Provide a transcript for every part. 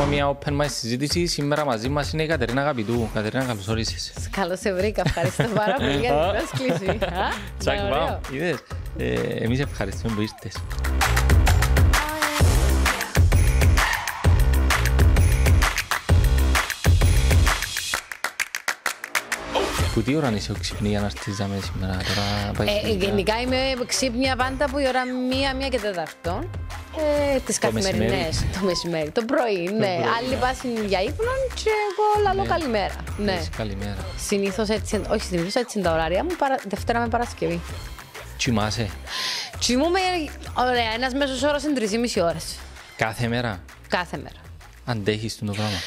ακόμα μια open mic συζήτηση. Σήμερα μαζί μας είναι η Κατερίνα Αγαπητού. Κατερίνα, καλώς όρισες. Καλώς σε βρήκα. Ευχαριστώ πάρα πολύ για την πρόσκληση. Τσακ, πάμε. Είδες. Εμείς ευχαριστούμε που ήρθες. Που τι ώρα είσαι ξυπνή για να έρθεις σήμερα τώρα? Γενικά είμαι ξύπνια πάντα από η ώρα 1 και 4. Τις καθημερινές, το μεσημέρι, το πρωί, ναι. Άλλοι πάσουν για ύπνο και εγώ λαλώ καλημέρα. Ναι. Καλημέρα. Συνήθως έτσι, όχι συνήθως έτσι είναι τα ωράρια μου, Δευτέρα με Παρασκευή. Τσιμάσαι? Τσιμούμε, ωραία, ένας μέσος όρος είναι 3,5 ώρες. Κάθε μέρα? Κάθε μέρα. Αντέχεις το πράγμα?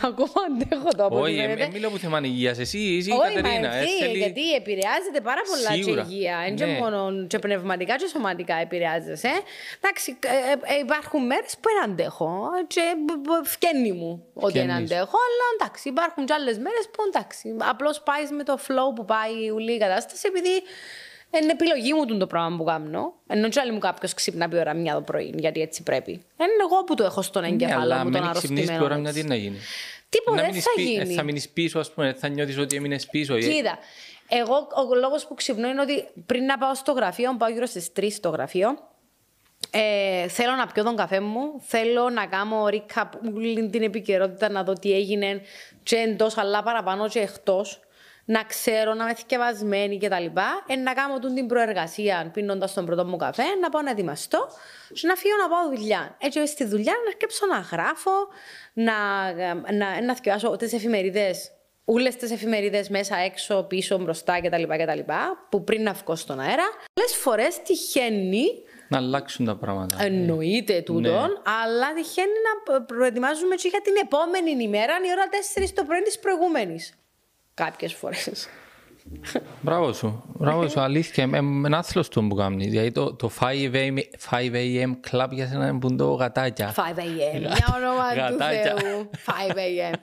Ακόμα αντέχω το από όχι, μιλώ που θέμα υγείας. Εσύ η Κατερίνα. Γιατί επηρεάζεται πάρα πολλά και η υγεία. Και μόνο και πνευματικά και σωματικά επηρεάζεσαι. Εντάξει, υπάρχουν μέρες που δεν αντέχω και φκένει μου ότι δεν αντέχω, αλλά εντάξει, υπάρχουν και άλλες μέρες που εντάξει. Απλώς πάει με το flow που πάει όλη η κατάσταση, επειδή είναι επιλογή μου το πράγμα που κάνω. Ενώ και άλλη μου κάποιος ξύπνα πει ώρα 1 το πρωί, γιατί έτσι πρέπει. Είναι εγώ που το έχω στον εγκέφαλο μου τον αρρωστημένο. Αλλά ώρα 1 τι να γίνει? Τίποτα, δεν θα γίνει. Θα μείνεις πίσω, ας πούμε, θα νιώθεις ότι έμεινες πίσω. Κοίτα, εγώ ο λόγος που ξυπνώ είναι ότι πριν να πάω στο γραφείο, πάω γύρω στις 3 στο γραφείο, θέλω να πιω τον καφέ μου, θέλω να κάνω recap όλη την επικαιρότητα, να δω τι έγινε και εντός, αλλά παραπάνω και εκτός. Να ξέρω, να είμαι θκευασμένη κτλ. Να κάνω την προεργασία πίνοντας τον πρώτο μου καφέ, να πάω να ετοιμαστώ και να φύγω να πάω δουλειά. Έτσι, στη δουλειά να αρκέψω να γράφω, να θκευάσω τις εφημερίδες, όλες τις εφημερίδες μέσα, έξω, πίσω, μπροστά κτλ. Που πριν να βγω στον αέρα. Πολλές φορές τυχαίνει να αλλάξουν τα πράγματα. Εννοείται τούτον, αλλά τυχαίνει να προετοιμάζουμε και για την επόμενη ημέρα, η ώρα 4 το πρωί της προηγούμενης. Κάποιες φορές. Μπράβο σου, αλήθεια. Είναι άθλος το που κάνει. Δηλαδή το 5 a.m. club για σένα είναι το γατάκια. 5 a.m. Για όνομα του Θεού. 5 a.m.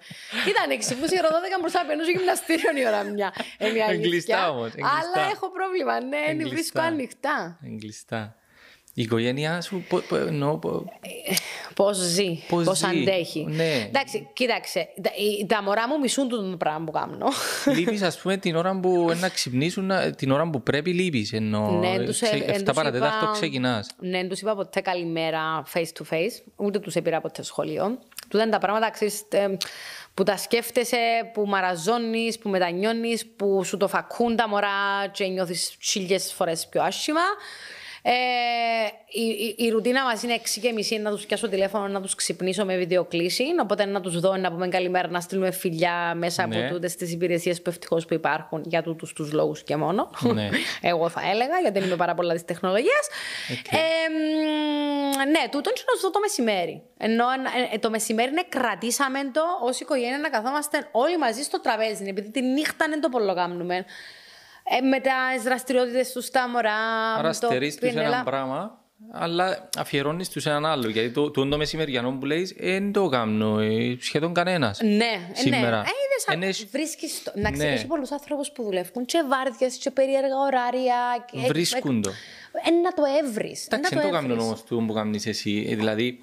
Ήταν εξυπνούς η ώρα 12 μπροστά από ενός γυμναστήριον η ώρα 1. Είναι αλήθεια. Αλλά έχω πρόβλημα. Ναι, βρίσκω ανοιχτά. Εγκλειστά. Η οικογένειά σου πώς ζει, πώς αντέχει. Ναι. Εντάξει, κοίταξε, τα μωρά μου μισούν το πράγμα που κάνω. Λείπεις, ας πούμε, την ώρα που να ξυπνήσουν, την ώρα που πρέπει λείπεις, ενώ 7 παρατέταρτο ξεκινάς. Ναι, τους είπα ποτέ καλημέρα face to face, ούτε τους έπειρα ποτέ σχολείο. Τούτα είναι τα πράγματα, ξέρεις, που τα σκέφτεσαι, που μαραζώνεις, που μετανιώνεις, που σου το φακούν τα μωρά και νιώθεις 1000 φορές πιο άσχημα. Η ρουτίνα μας είναι 6:30 να τους πιάσω τηλέφωνο, να τους ξυπνήσω με βιντεοκλήση. Οπότε να τους δω, να πούμε καλημέρα, να στείλουμε φιλιά μέσα από τούτες τις υπηρεσίες που ευτυχώς που υπάρχουν για τούτους τους λόγους και μόνο. Εγώ θα έλεγα, γιατί είμαι πάρα πολλά της τεχνολογίας. Ναι, τούτον και να τους δω το μεσημέρι. Ενώ το μεσημέρι κρατήσαμε το ως οικογένεια να καθόμαστε όλοι μαζί στο τραπέζι, επειδή τη νύχτα δεν το πολλοκάμνουμε. Με τις δραστηριότητες του στα μωρά. Άρα στερείς τους ένα πράγμα, αλλά αφιερώνεις τους έναν άλλο. Γιατί το μεσημεριανό που λέεις δεν το κάνω σχεδόν κανένας. Ναι, σήμερα. Βρίσκεις το. Να ξέρεις, έχει πολλούς άνθρωπους που δουλεύουν και βάρδιες και περίεργα ωράρια. Βρίσκουν το. Να το έβρεις. Εντάξει, δεν το κάνω όμως το που κάνεις εσύ. Δηλαδή,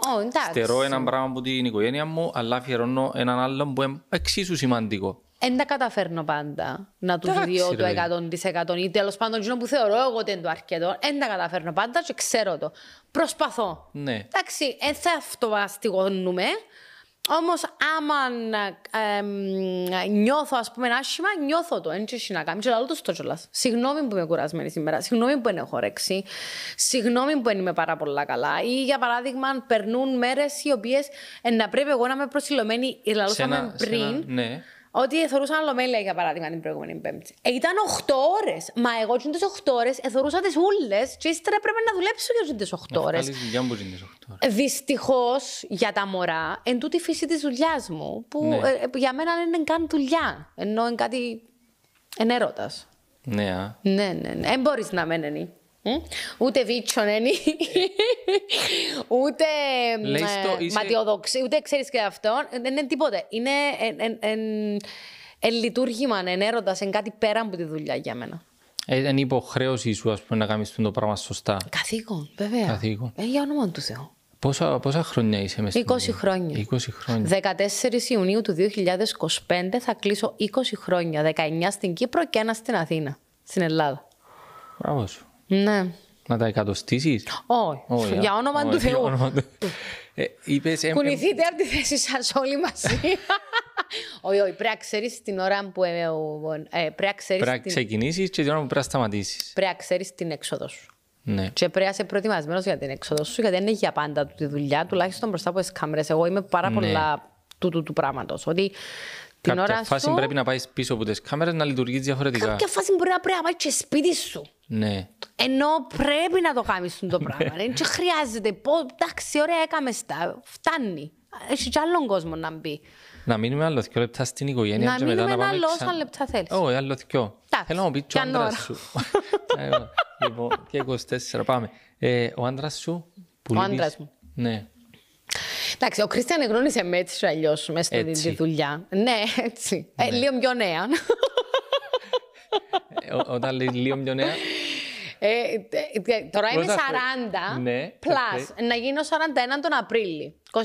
στερώ ένα πράγμα από την οικογένεια μου, αλλά αφιερώνω έναν άλλο που είναι εξίσου σημαντικό. Δεν τα καταφέρνω πάντα να τους διώ το 100% ή τέλος πάντων εκείνο που θεωρώ εγώ ότι είναι το αρκετό. Δεν τα καταφέρνω πάντα και ξέρω το. Προσπαθώ. Ναι. Εντάξει, δεν θα αυτοβαστιγώνουμε. Όμως άμα νιώθω ας πούμε άσχημα, νιώθω το. Έτσι να κάνω και λαλώ το στο κιόλας. Συγγνώμη που είμαι κουρασμένη σήμερα. Συγγνώμη που δεν έχω όρεξη. Συγγνώμη που δεν είμαι πάρα πολλά καλά. Ή για παράδειγμα περνούν μέρες οι οποίες να πρέπει εγώ να είμαι προσιλωμένη. Λαλώσαμε πριν. Ναι. Ότι θεωρούσα ολομέλεια για παράδειγμα την προηγούμενη Πέμπτη. Ήταν 8 ώρες. Μα εγώ τις 8 ώρες θεωρούσα τις ούλες και ύστερα πρέπει να δουλέψω για τις 8 ώρες. Δυστυχώς για τα μωρά, εν τούτη φύση της δουλειάς μου, που για μένα δεν είναι καν δουλειά. Ενώ είναι κάτι ενέρωτας. Ναι. Ναι. Δεν μπορείς να μένει. Ούτε βίτσον είναι, ούτε ματιοδοξία, ούτε ξέρεις και αυτό. Δεν είναι τίποτε. Είναι λειτουργήμα, είναι έρωτας, είναι κάτι πέρα από τη δουλειά για μένα. Είναι υποχρέωση σου, ας πούμε, να κάνεις το πράγμα σωστά. Καθήκον, βέβαια. Καθήκον. Για όνομα του Θεού. Πόσα χρόνια είσαι μες 20 χρόνια. 20 χρόνια. 14 Ιουνίου του 2025 θα κλείσω 20 χρόνια. 19 στην Κύπρο και 1 στην Αθήνα, στην Ελλάδα. Μπράβο σου. Ναι. Να τα εκατοστήσεις. Όχι. Για όνομα του Θεού. Κουνηθείτε από τη θέση σας όλοι μαζί. Όχι, πρέπει να ξέρεις την ώρα που... Πρέπει να ξεκινήσεις και την ώρα που πρέπει να σταματήσεις. Πρέπει να ξέρεις την έξοδο σου. Ναι. Και πρέπει να είσαι προετοιμασμένος για την έξοδο σου, γιατί δεν είναι για πάντα τη δουλειά, τουλάχιστον μπροστά από τις κάμερες. Εγώ είμαι πάρα πολλά του πράγματος. Ότι την ώρα φάση σου... πρέπει να πάει πίσω από τις κάμερες να λειτουργείς διαφορετικά. Κάποια φάση μπορεί να πάει και σπίτι σου. Ναι. Ενώ πρέπει να το κάνεις το πράγμα. Δεν χρειάζεται. Εντάξει, ωραία, έκαμε στα. Φτάνει. Έχει κι άλλον κόσμο να μπει. Να μείνουμε άλλο 2 λεπτά στην οικογένεια. Να μείνουμε ένα άλλο όσα λεπτά θέλεις. Όχι, άλλο 2. Θέλω να μου πει και ο άντρας σου. Λοιπόν, και 24 πάμε. Ο άντρας σου που λείπεις. Ο άντρας μου. Ναι. Εντάξει, ο Κρίστιαν εγνώρισε με έτσι ή αλλιώς μέσα στη δουλειά. Ναι, έτσι. Λίγο πιο νέα. Όταν λέει λίγο πιο νέα. Τώρα είμαι 40 ναι, plus. Να γίνω 41 τον Απρίλιο. 26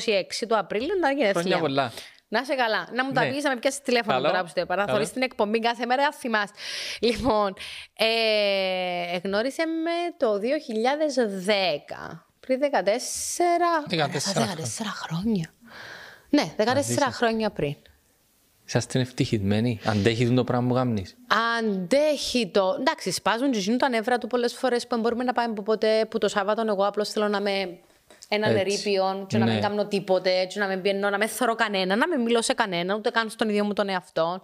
του Απρίλιο να γίνει χρόνια πολλά. Να είσαι καλά. Να μου τα πεις, να με πιάσεις τηλέφωνο τώρα που στο είπα. Να θωρείς την εκπομπή κάθε μέρα, θα θυμάσαι. Λοιπόν, γνώρισε με το 2010. Πριν 14 χρόνια. Ναι, 14 χρόνια πριν. Είσαστε ευτυχισμένοι. Αντέχει το πράγμα που κάνεις. Αντέχει το. Εντάξει, σπάζουν και γίνουν τα νεύρα του πολλές φορές που μπορούμε να πάμε ποτέ που το Σάββατο εγώ απλώς θέλω να είμαι έναν ερείπιον και να μην κάνω τίποτε, και να μην πιένω, να μην θωρώ κανένα, να μην μιλώ σε κανένα, ούτε καν στον ίδιο μου τον εαυτό.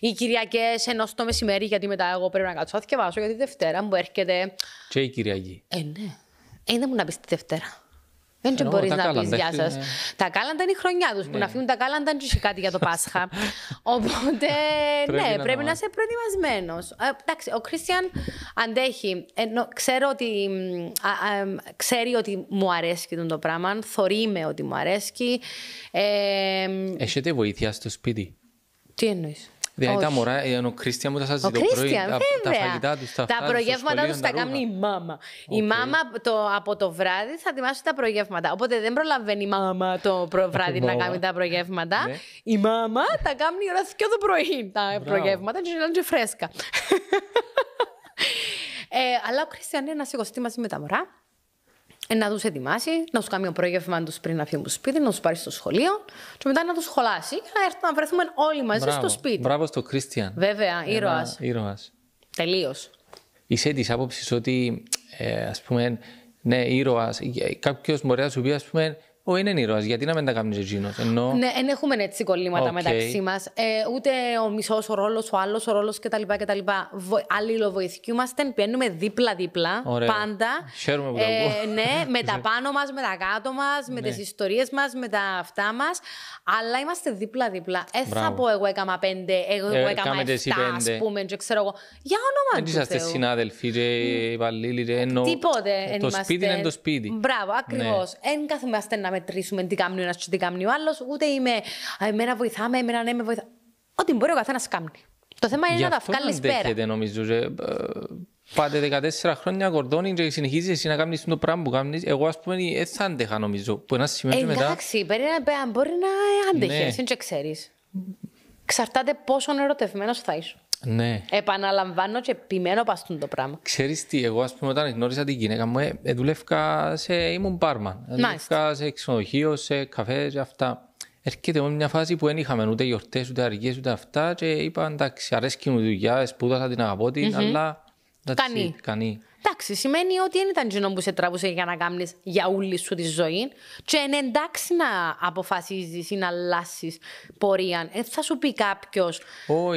Οι Κυριακές ενώ στο μεσημέρι, γιατί μετά εγώ πρέπει να κάτσω να θυκευάσω για τη Δευτέρα που έρχεται. Και η Κυριακή. Ναι. Δεν μου να πεις τη Δευτέρα. Δεν μπορείς να πεις γεια σας. Τα κάλαντα είναι η χρονιά τους. Που να φύγουν τα κάλαντα και κάτι για το Πάσχα. Οπότε, ναι, πρέπει να είσαι προετοιμασμένος. Εντάξει, ο Κρίστιαν αντέχει. Ξέρει ότι μου αρέσει το πράγμα. Θωρεί με ότι μου αρέσει. Έχετε βοήθεια στο σπίτι? Τι εννοείς? Δηλαδή τα μωρά, ο Κρίστιαν μου τα σας ζητώ πρωί, τα φαγητά τους, τα προγεύματα τους τα κάνει η μάμα. Η μάμα από το βράδυ θα ετοιμάσει τα προγεύματα. Οπότε δεν προλαβαίνει η μάμα το βράδυ να κάνει τα προγεύματα. Η μάμα τα κάνει η ώρα 2 το πρωί τα προγεύματα και είναι και φρέσκα. Αλλά ο Κρίστιαν είναι να σηκωστεί μαζί με τα μωρά. Να τους ετοιμάσει, να τους κάνει το πρόγευμα τους πριν να φύγουν στο σπίτι, να τους πάρει στο σχολείο και μετά να τους σχολάσει και να έρθουν να βρεθούμε όλοι μαζί στο σπίτι. Μπράβο στο Κρίστιαν. Βέβαια, ήρωας. Τελείως. Είσαι της άποψης ότι, ας πούμε, ναι, ήρωας, κάποιος μπορεί να σου πει, ας πούμε, είναι ήρωας, γιατί να μην τα κάνεις εκείνος. Ναι, δεν έχουμε έτσι κολλήματα μεταξύ μας. Ούτε ο μισός ο ρόλος, ο άλλος ο ρόλος κτλ. Αλληλοβοηθιούμαστε, πιένουμε δίπλα-δίπλα. Πάντα. Χαίρομαι που το ακούω. Ναι, με τα πάνω μας, με τα κάτω μας, με τις ιστορίες μας, με τα αυτά μας. Αλλά είμαστε δίπλα-δίπλα. Θα πω εγώ έκανα 5, εγώ έκανα 7, ας πούμε, και ξέρω εγώ. Για όνομα του Θεού. Δεν είσαστε συνάδελφοι και υπαλλήλοι. Τίποτε. Το σπίτι είναι το σπίτι. Μπράβο, ακριβώς. Δεν καθόμαστε να μετρήσουμε τι κάνει ο ένας και τι κάνει ο άλλος, ούτε είμαι εμένα βοηθάμε, εμένα ναι με βοηθά. Ό,τι μπορεί ο καθένας κάνει. Το θέμα είναι να τα βγάλεις πέρα. Γι' αυτό αντέχετε νομίζω. Πάτε 14 χρόνια κορδόνι και συνεχίζεις εσύ να κάνεις το πράγμα που κάνεις. Εγώ ας πούμε θα αντέχα νομίζω. Που ένα σημείο και μετά... Εντάξει, μπορεί να αντέχεις, δεν και ξέρεις. Εξαρτάται πόσο ερωτευμένος θα είσαι. Ναι. Επαναλαμβάνω και επιμένω παστούν το πράγμα. Ξέρεις τι, εγώ ας πούμε όταν γνώρισα την γυναίκα μου, ήμουν μπάρμαν. Δουλεύκα σε ξενοδοχείο, σε καφέ και αυτά. Έρχεται όμως μια φάση που δεν είχαμε ούτε γιορτές, ούτε αργίες, ούτε αυτά και είπα εντάξει, αρέσκει μου η δουλειά, σπούδασα την αγαπώ την, αλλά... Κανεί. Εντάξει, σημαίνει ότι δεν ήταν κοινό που σε τραβούσε για να κάνεις για όλη σου τη ζωή και είναι εντάξει να αποφασίζεις ή να αλλάσεις πορεία. Θα σου πει κάποιος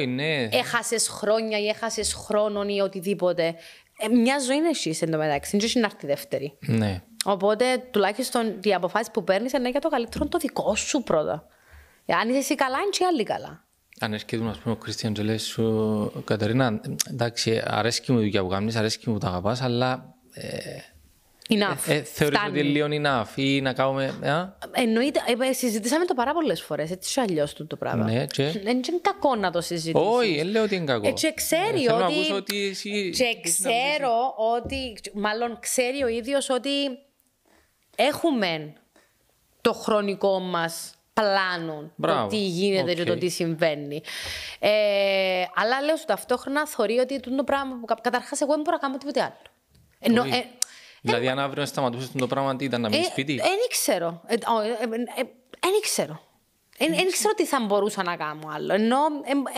ναι. έχασες χρόνια ή έχασες χρόνων ή οτιδήποτε. Μια ζωή είναι εσύ εντωμεταξύ, δεν είναι να έρθει δεύτερη. Ναι. Οπότε τουλάχιστον οι αποφάσεις που παίρνεις είναι για το καλύτερο το δικό σου πρώτα. Αν είσαι εσύ καλά, είναι και άλλοι καλά. Αν έρχεται ας πούμε ο Κρίστιαν και λέει σου Κατερίνα, εντάξει, αρέσκει μου η δουλειά που κάνεις, αρέσκει μου τα αγαπάς, αλλά θεωρείς ότι είναι λίγο enough ή να κάνουμε... Εννοείται, συζητήσαμε το πάρα πολλές φορές, έτσι και αλλιώς το πράγμα. Ναι, και... Δεν είναι κακό να το συζητήσεις. Όχι, λέω ότι είναι κακό. Και ξέρει ότι... μάλλον ξέρει ο ίδιος ότι έχουμε το χρονικό μας πλάνο, το τι γίνεται και το τι συμβαίνει. Αλλά λέω σου ταυτόχρονα θωρεί ότι το πράγμα, καταρχάς εγώ δεν μπορώ να κάνω τίποτε άλλο. Δηλαδή αν αύριο σταματούσες το πράγμα τι ήταν να μείνεις σπίτι? Δεν ξέρω. Δεν ξέρω τι θα μπορούσα να κάνω άλλο. Ενώ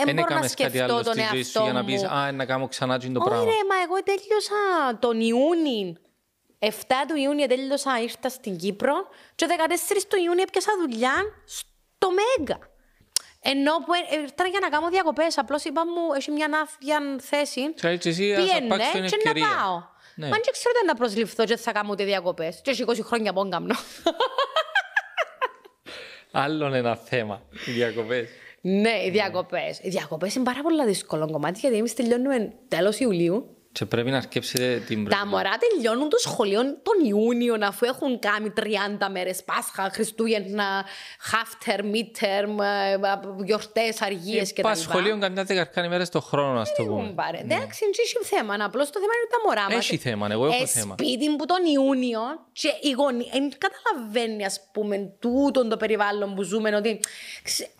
δεν μπορώ να σκεφτώ τον εαυτό μου. Για να πεις, να κάνω ξανά το πράγμα. Όχι ρε, μα εγώ τέλειωσα τον Ιούνιο. 7 του Ιούνιου τέλειωσα, ήρθα στην Κύπρο και 14 του Ιούνιου έπιασα δουλειά στο Μέγκα. Ενώ που ήρθα για να κάνω διακοπές, απλώς είπα μου, έχει μια άδεια θέση, πήγαινε και να πάω. Μα δεν ξέρω να προσληφθώ και θα κάνω ούτε διακοπές. Και έχει 20 χρόνια πόν καμνώ. Άλλον ένα θέμα, οι διακοπές. Ναι, οι διακοπές. Οι διακοπές είναι πάρα πολύ δύσκολο κομμάτι, γιατί εμείς τελειώνουμε τέλος Ιουλίου. Και πρέπει να αρκέψετε την πρώτη. Τα μωρά τελειώνουν το σχολείο τον Ιούνιο, αφού έχουν κάνει 30 μέρες Πάσχα, Χριστούγεννα, half term, mid term, γιορτές, αργίες κτλ. Πας σχολείο καμιά δεκαρκάνη μέρες το χρόνο, να το πούμε. Εντάξει, είναι θέμα. Απλώς το θέμα είναι τα μωρά μας. Έχει θέμα, εγώ έχω θέμα. Σπίτι που τον Ιούνιο και οι γονείς δεν καταλαβαίνει, ας πούμε, τούτον το περιβάλλον που ζούμε, ότι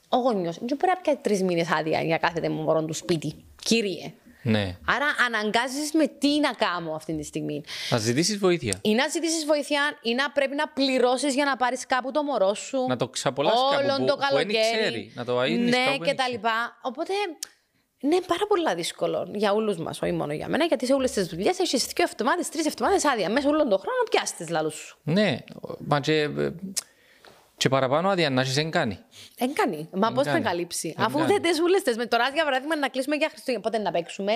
ο γονιός δεν μπορεί να πιάσει 3 μήνες άδεια για κάθεται με μωρό του σπίτι. Κύριε. Ναι. Άρα αναγκάζεις με τι να κάνω αυτή τη στιγμή. Να ζητήσεις βοήθεια. Ή να ζητήσεις βοήθεια ή να πρέπει να πληρώσεις για να πάρεις κάπου το μωρό σου. Να το ξαπολάσεις κάπου που δεν ξέρει. Να το αΐνεις ναι, κάπου και τα λοιπά. Οπότε, ναι, πάρα πολύ δύσκολο για όλους μας, όχι μόνο για μένα, γιατί σε όλες τις δουλειές έχεις 2 εβδομάδες, 3 εβδομάδες άδεια. Μέσα όλον τον χρόνο πιάσεις τις λάλους σου. Ναι, μα και παραπάνω άδεια να έχεις κάνει. Δεν κάνει. Μα πώς με καλύψει. Αφού δεν τις ούλες με τώρα, για παράδειγμα, να κλείσουμε για Χριστούγεννα. Πότε να παίξουμε.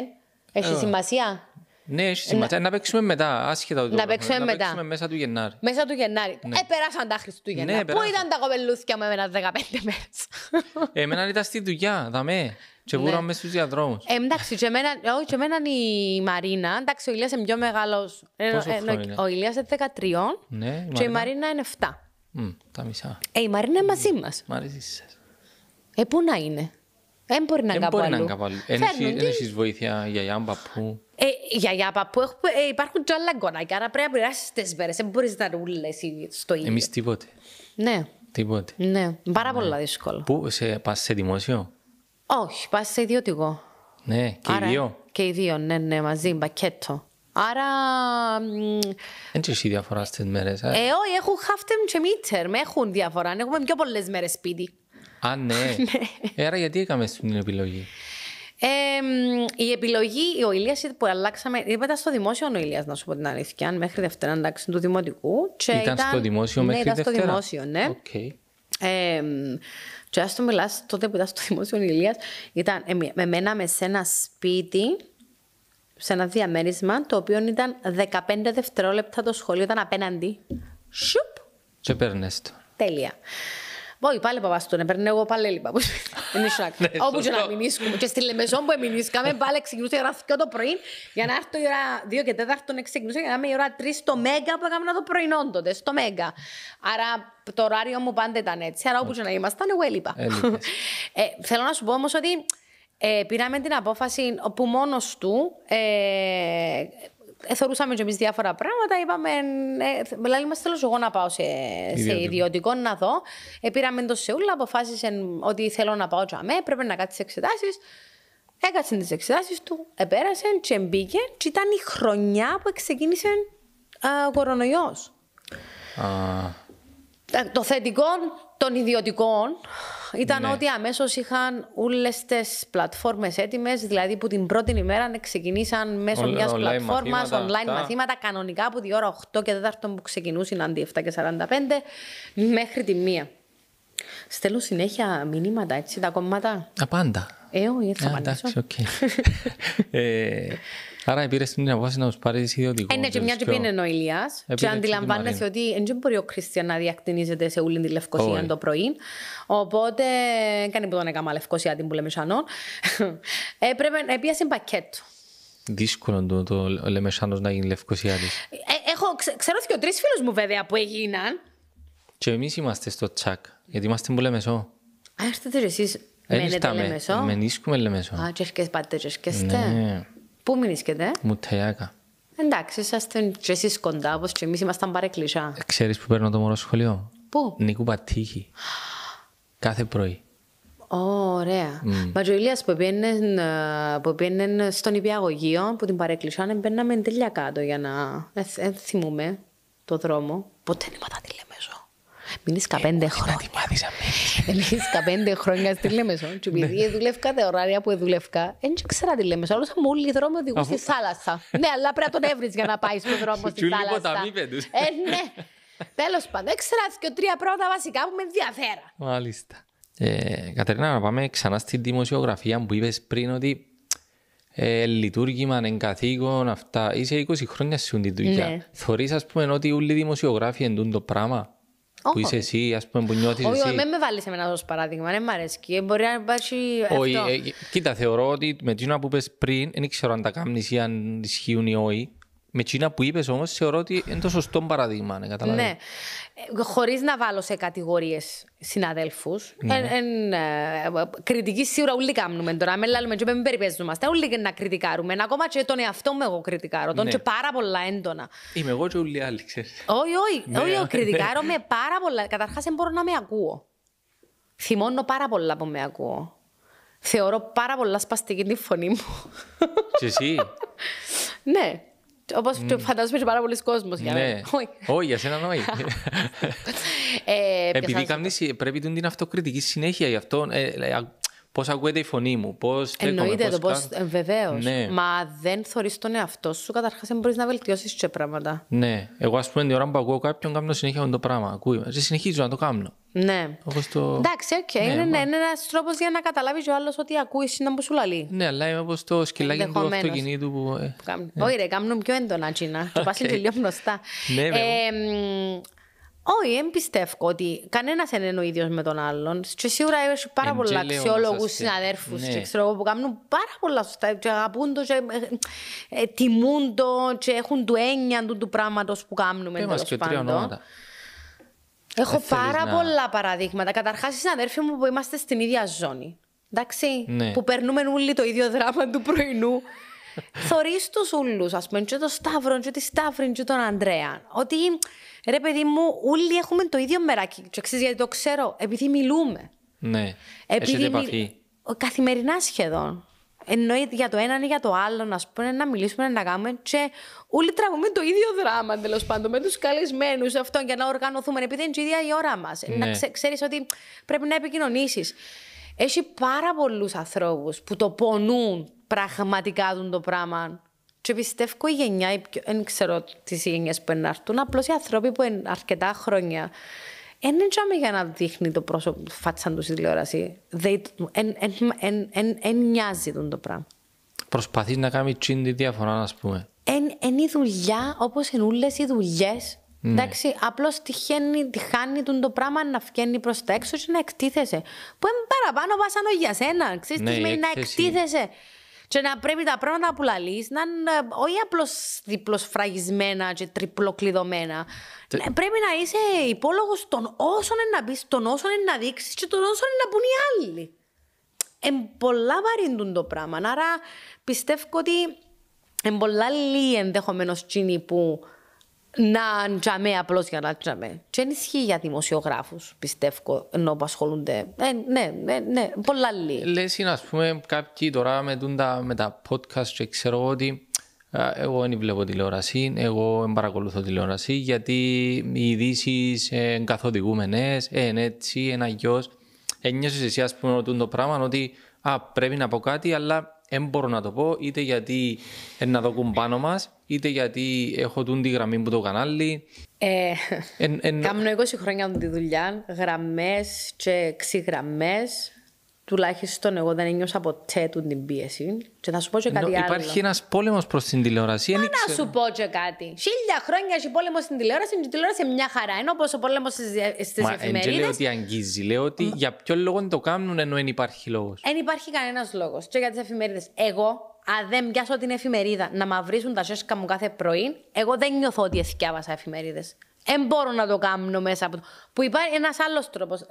Έχει σημασία. Ναι, έχει σημασία. Να παίξουμε μετά, άσχετα. Να παίξουμε μετά. Να παίξουμε μέσα του Γενάρη. Μέσα του Γενάρη. Ναι. Περάσαν τα Χριστούγεννα. Ναι, πού ήταν τα κοπελούθια μου εμένα 15 μέρες. Εμένα ήταν στη δουλειά, δαμέ. Και βούραμε στους διαδρόμους. Εντάξει, και εμένα η Μαρίνα, εντάξει, ο Ηλίας είναι πιο μεγάλος. Ο Ηλίας είναι 13 και η Μαρίνα είναι 7. Τα μισά. Η Μαρίνα είναι μαζί μας. Μ' αρέσει. Πού να είναι. Δεν μπορεί να είναι κάπου αλλού. Δεν έχεις βοήθεια γιαγιά, παππού. Γιαγιά, παππού, υπάρχουν και άλλα γκονάκια, άρα πρέπει να πειράσεις τις μέρες. Δεν μπορείς να ρούλες στο ίδιο. Εμείς τίποτε. Ναι. Τίποτε. Ναι, πάρα πολύ δύσκολο. Πού, πας σε δημόσιο? Όχι, πας σε ιδιωτικό. Ναι, και οι δύο. Και οι δύο, ναι, μαζί, μπακέτο. Άρα... Δεν έχει διαφορά στις μέρες. Όχι, έχουν half term και mid term, έχουν διαφορά. Έχουμε πιο πολλές μέρες σπίτι. Α, ναι. Άρα γιατί έκαμε την επιλογή? Η επιλογή, ο Ηλίας που αλλάξαμε, είπατε στο δημόσιο ο Ηλίας, να σου πω την αλήθεια, μέχρι Δευτέρα, εντάξει, του δημοτικού. Ήταν στο δημόσιο μέχρι Δευτέρα? Ήταν στο δημόσιο, ναι. Okay. Και ας το μιλάς, τότε που ήταν στο δημόσιο ο Ηλίας, με μέναμε σε ένα σπίτι, σε ένα διαμέρισμα, το οποίο ήταν 15 δευτερόλεπτα το σχολείο, ήταν απέναντι. Σουπ! Και παίρνες το. Τέλεια. Όχι, πάλι παπάς τον έπαιρνε, εγώ πάλι έλειπα. Όπου και να μηνίσκουμε. Και στη Λεμεσόν που εμεινίσκαμε, πάλι ξεκινούσε η ώρα 2 το πρωί, για να έρθω η ώρα 2 και 4 ξεκινούσε, για να είμαι η ώρα 3 στο Μέγκα που έκανα το πρωινό τότε, στο Μέγκα. Άρα το ωράριο μου πάντα ήταν έτσι, άρα όπου και να ήμασταν, εγώ έλειπα. Θέλω να σου πω όμως ότι πήραμε την απόφαση που μόνος του θεωρούσαμε και εμείς διάφορα πράγματα. Είπαμε, δηλαδή θέλω εγώ να πάω σε ιδιωτικό να δω. Πήραμε το Σεούλ, αποφάσισε ότι θέλω να πάω και πρέπει να κάτσει εξετάσεις. Έκατσε τις εξετάσεις του, επέρασε και μπήκε και ήταν η χρονιά που ξεκίνησε ο κορονοϊός. Το θετικό των ιδιωτικών ήταν ότι αμέσως είχαν όλες τις πλατφόρμες έτοιμες, δηλαδή που την πρώτη ημέρα ξεκινήσαν μέσω μιας πλατφόρμας, online μαθήματα, κανονικά από τη ώρα 8 και 4 που ξεκινούσαν αντί 7 και 45 μέχρι τη 1. Στέλνουν συνέχεια μηνύματα, έτσι, τα κομμάτα. Απάντα. Όχι, θα απαντήσω. Άρα πήρες την απόφαση να τους πάρεις ιδιωτικό. Ναι, και μια και πήγαινε ο Ηλίας και αντιλαμβάνεσαι ότι δεν μπορεί ο Χριστιαν να διακτηνίζεται σε όλη τη Λευκοσία το πρωί. Οπότε, κάνει που τον έκαμα Λευκοσία την που λέμε σανόν, έπιασε πακέτο. Δύσκολο το Λεμεσάνος να γίνει Λευκοσία της. Ξέρω και 3 φίλους μου βέβαια που έγιναν. Και εμείς είμαστε στο τσακ, γιατί είμαστε που Λεμεσό. Έρθετε εσείς, μένετε Λεμεσό. Μενίσκουμε Λεμεσό. Α, και πάτε και έρχεστε. Πού μείνισκετε? Μουταϊάκα. Εντάξει, είσαστε και εσείς κοντά, όπως και εμείς ήμασταν παρεκκλησιά. Ξέρεις που παίρνω το μωρό σχολείο? Πού? Νίκου Πατήχη. Κάθε πρωί. Ωραία. Μα και ο Ηλίας που πήγαινε στον υπηαγωγείο που την παρέκλεισαν, μπαίναμε τέλεια κάτω για να θυμούμε το δρόμο. Ποτέ δεν ήμασταν στη Λέμεσο. Μείνεις 15 χρόνια. Μείνεις 15 χρόνια στη Λέμεσο. Και επειδή δουλεύκα τα ωράρια που δουλεύκα, δεν ξέρα τη Λέμεσο. Όλος μου όλοι οι δρόμοι οδηγούν στη θάλασσα. Ναι, αλλά πρέπει να τον έβρεις για να πάει στον δρόμο στη θάλασσα. Ναι. Τέλος πάντων, έξερα και 3 πρώτα βασικά που με ενδιαφέραν. Μάλιστα. Κατερίνα, να πάμε ξανά στη δημοσιογραφία που είπες πριν ότι λειτουργήμα, εγκαθήκον, αυτά. Είσαι 20 χρόνια σε τη δουλειά. Ναι. Θωρείς, ας πούμε, ότι όλοι οι δημοσιογράφοι εντούν το πράγμα που είσαι εσύ, ας πούμε, που νιώθεις εσύ. Όχι, με βάλεις εμένα ως παράδειγμα, δεν μ' αρέσει. Μπορεί να υπάρχει αυτό. Κοίτα, θεωρώ ότι με εκείνα που είπες πριν, δεν ξέρω αν τα κάνεις ή αν ισχύουν ή όχι. Με εκείνα που είπες όμως, θεωρώ ότι είναι το σωστό παράδειγμα. Ναι. Χωρίς να βάλω σε κατηγορίες συναδέλφους. Κριτική σίγουρα όλοι κάνουμε τώρα. Με λάλλουμε και μην περιπέζομαστε. Όλοι να κριτικάρουμε. Ακόμα και τον εαυτό μου εγώ κριτικάρω. Τον και πάρα πολλά έντονα. Είμαι εγώ και όλοι άλλοι, ξέρεις. Όχι, κριτικάρω με πάρα πολλά. Καταρχάς δεν μπορώ να με ακούω. Θυμώνω πάρα πολλά που με ακούω. Θεωρώ πάρα πολλά σπαστική τη φωνή μου. Και εσύ. Ναι. Όπως φαντάζομαι και πάρα πολλοί κόσμος για μένα. Όχι, για σένα όχι. Επειδή πρέπει την αυτοκριτική συνέχεια γι' αυτό, πώς ακούεται η φωνή μου, πώς στέκομαι. Εννοείται το πώς, βεβαίως. Μα δεν θωρείς τον εαυτό σου, καταρχάς δεν μπορείς να βελτιώσεις και πράγματα. Ναι, εγώ ας πούμε την ώρα που ακούω κάποιον κάνω συνέχεια με το πράγμα, ακούει, και συνεχίζω να το κάνω. Ναι. Εντάξει, είναι ένας τρόπος για να καταλάβει ο άλλος ότι ακούει να που σου λαλεί. Ναι, αλλά είμαι όπως το σκυλάκι του αυτοκινήτου που... Όχι ρε, κάνουν πιο έντονα τσίνα και πάσουν και λίγο γνωστά. Όχι, δεν πιστεύω ότι κανένας δεν είναι ο ίδιος με τον άλλον. Και σίγουρα έχει πάρα πολλά αξιόλογους συναδέρφους που κάνουν πάρα πολλά σωστά και αγαπούν το και τιμούν το και έχουν του έννοια του πράγματος που κάνουμε τέλος πάντων. Έχω πάρα πολλά παραδείγματα. Καταρχάς, οι συναδέρφοι μου που είμαστε στην ίδια ζώνη. Εντάξει, που περνούμε όλοι το ίδιο δράμα του πρωινού. Θωρείς τους ούλους, ας πούμε, και τον Σταύρο, και τη Σταύρη, και τον Ανδρέα. Ότι, ρε παιδί μου, όλοι έχουμε το ίδιο μεράκι. Και ξέρεις γιατί το ξέρω, επειδή μιλούμε. Ναι, έχετε επαφή. Καθημερινά σχεδόν. Εννοείται για το έναν ή για το άλλο, να πούμε, να μιλήσουμε, να κάνουμε. Και όλοι τραβούμε το ίδιο δράμα, τέλος πάντων, με τους καλεσμένους αυτό για να οργανωθούμε, επειδή είναι και η ίδια η ώρα μας. Ναι. Να ξέρεις ότι πρέπει να επικοινωνήσεις. Έχει πάρα πολλούς ανθρώπους που το πονούν πραγματικά το πράγμα. Και πιστεύω η γενιά, δεν ξέρω τις γενιές που ενάρτουν, απλώς οι άνθρωποι που είναι αρκετά χρόνια. Δεν είναι για να δείχνει το πρόσωπο φάτσα του στη τηλεόραση. Εν νοιάζει το πράγμα. Προσπαθείς να κάνεις τη διαφορά, ας πούμε. Είναι η δουλειά όπως είναι όλες οι δουλειές. Εντάξει, απλώς τυχάνει το πράγμα να βγαίνει προς τα έξω και να εκτίθεσαι. Που είναι παραπάνω βάσανο για σένα. Ξέρεις τι σημαίνει να εκτίθεσαι. Και να πρέπει τα πράγματα που λαλείς να είναι όχι απλώς διπλοσφραγισμένα και τριπλοκλειδωμένα. Πρέπει να είσαι υπόλογος των όσων είναι να πεις, των όσων είναι να δείξεις και των όσων είναι να πούν οι άλλοι. Πολλά βαρύντουν το πράγμα. Άρα πιστεύω ότι πολλά λίγοι ενδεχομένως τσίνοι που να τζαμέ απλώς για να τζαμέ. Και δεν ισχύει για δημοσιογράφους, πιστεύω, ενώ που ασχολούνται. Ναι, πολλά λίγοι. Λες είναι, ας πούμε, κάποιοι τώρα με τα podcast και ξέρω ότι εγώ δεν βλέπω τηλεόραση, εγώ δεν παρακολουθώ τηλεόραση, γιατί οι ειδήσεις είναι καθοδηγούμενες, είναι έτσι, είναι αγιώς. Ένιωσες εσύ, ας πούμε, το πράγμα ότι πρέπει να πω κάτι, αλλά δεν μπορώ να το πω, είτε γιατί να το κουμπάνω μας, είτε γιατί έχω τη γραμμή που το κανάλι. Κάμνω 20 χρόνια τη δουλειά, γραμμές και εξηγραμμές. Τουλάχιστον εγώ δεν ένιωσα ποτέ την πίεση. Και θα σου πω και κάτι άλλο. Υπάρχει ένας πόλεμος προς την τηλεόραση. Να σου πω και κάτι. 1000 χρόνια έχει πόλεμος στην τηλεόραση και η τηλεόραση είναι μια χαρά. Ενώ όπως ο πόλεμος στις εφημερίδες. Δεν λέω ότι αγγίζει. Λέω ότι για ποιο λόγο το κάνουν ενώ δεν υπάρχει λόγος. Δεν υπάρχει κανένας λόγος. Και για τις εφημερίδες. Εγώ, αν δεν πιάσω την εφημερίδα να μαυρίσουν τα σέσκα μου κάθε πρωί, εγώ δεν νιώθω ότι εθιάβασα εφημερίδες. Δεν μπορώ να το κάνω μέσα από το... Που υπάρχει ένας άλλος τρόπος.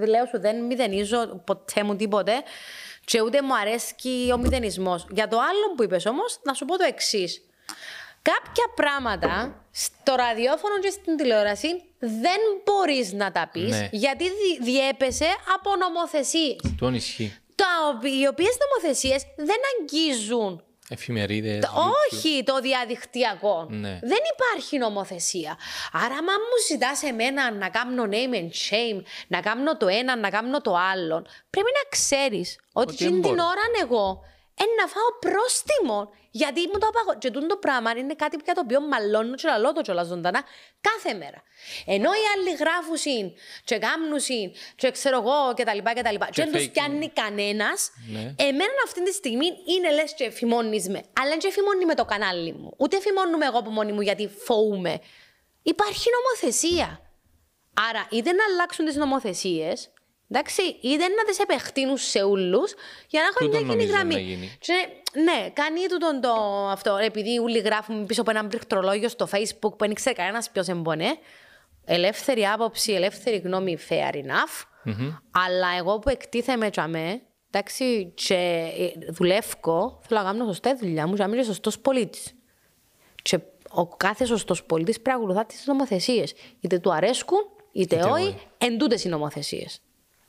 Λέω σου, δεν μηδενίζω ποτέ μου τίποτε και ούτε μου αρέσει ο μηδενισμός. Για το άλλο που είπες όμως, να σου πω το εξής. Κάποια πράγματα στο ραδιόφωνο και στην τηλεόραση δεν μπορείς να τα πεις, ναι, γιατί διέπεσαι από νομοθεσίες. Τον ισχύει. Οι οποίες νομοθεσίες δεν αγγίζουν εφημερίδες. Όχι το διαδικτυακό. Ναι. Δεν υπάρχει νομοθεσία. Άρα, άμα μου ζητάς εμένα να κάνω name and shame, να κάνω το ένα, να κάνω το άλλο, πρέπει να ξέρεις ότι την ώρα εγώ να φάω πρόστιμο. Γιατί μου το απαγορεύουν. Και το πράγμα είναι κάτι για το οποίο μαλώνω και λαλώ το κιόλας ζωντανά κάθε μέρα. Ενώ οι άλλοι γράφουν και κάνουν και ξέρω εγώ κτλ. Και δεν τους πιάνει κανένας. Ναι. Εμένα αυτή τη στιγμή είναι λες και φημώνεις με. Αλλά δεν φημώνει με το κανάλι μου. Ούτε φημώνουμε εγώ από μόνη μου γιατί φοβούμαι. Υπάρχει νομοθεσία. Άρα είτε να αλλάξουν τις νομοθεσίες. Εντάξει, είτε να τις επεκτείνουν σε όλους για να έχουν μια κοινή γραμμή. Ναι, κάνει τούτο αυτό. Επειδή όλοι γράφουν πίσω από ένα πληκτρολόγιο στο Facebook που δεν ξέρει κανένας ποιος εμπονέ. Ελεύθερη άποψη, ελεύθερη γνώμη, fair enough. Αλλά εγώ που εκτίθεμαι τσαμέ, εντάξει, και δουλεύω, θέλω να κάνω σωστή δουλειά μου, και να είμαι σωστός πολίτης. Και ο κάθε σωστός πολίτης πρέπει να ακολουθά τις νομοθεσίες. Είτε του αρέσκουν, είτε όχι, εν τούτες οι νομοθεσίες.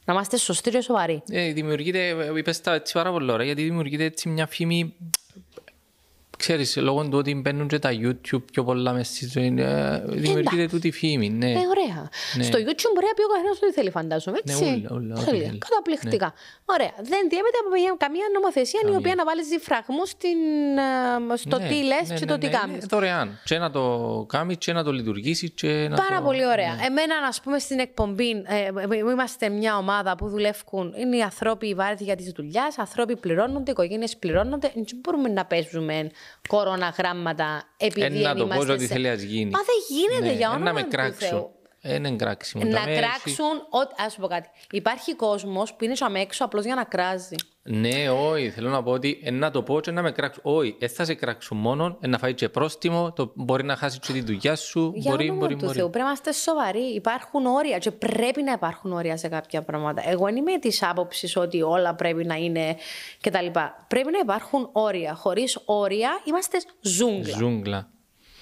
Να είμαστε σωστοί και σοβαροί. Δημιουργείται, είπες τα έτσι πάρα πολύ ώρα, γιατί δημιουργείται έτσι μια φήμη, ξέρεις, λόγω του ότι μπαίνουν και τα YouTube πιο πολλά μες στη ζωή, δημιουργείται τούτη φήμη. Ναι. Ωραία. Ναι. Στο YouTube μπορεί να πει ο καθένας ό,τι θέλει, φαντάζομαι, έτσι. Ναι, όλα. Καταπληκτικά. Ναι. Ωραία. Δεν διέπεται από καμία νομοθεσία η οποία να βάλει διφραγμούς στο τι λες και το τι κάνεις. Δωρεάν. Και να το κάνεις και να το λειτουργήσεις. Πάρα πολύ ωραία. Ναι. Εμένα, ας πούμε, στην εκπομπή, είμαστε μια ομάδα που δουλεύουν. Είναι οι ανθρώποι βάρδια της δουλειάς, άνθρωποι πληρώνονται, οικογένειες πληρώνονται. Δεν μπορούμε να παίζουμε κοροναγράμματα επειδή να το πω ότι θέλει να γίνει. Μα δεν γίνεται, για όνομα του Θεού. Είναι κράξιμο. Να κράξουν, ας πω κάτι. Υπάρχει κόσμος που είναι έξω απλώς για να κράζει. Ναι, όχι. Θέλω να πω ότι να το πω και να με κράξουν. Όχι, θα σε κράξουν μόνο, να φάει και πρόστιμο, μπορεί να χάσει και τη δουλειά σου. Για όνομα του Θεού, πρέπει να είμαστε σοβαροί. Υπάρχουν όρια και πρέπει να υπάρχουν όρια σε κάποια πράγματα. Εγώ δεν είμαι της άποψης ότι όλα πρέπει να είναι κτλ. Πρέπει να υπάρχουν όρια. Χωρίς όρια είμαστε ζούγκλα.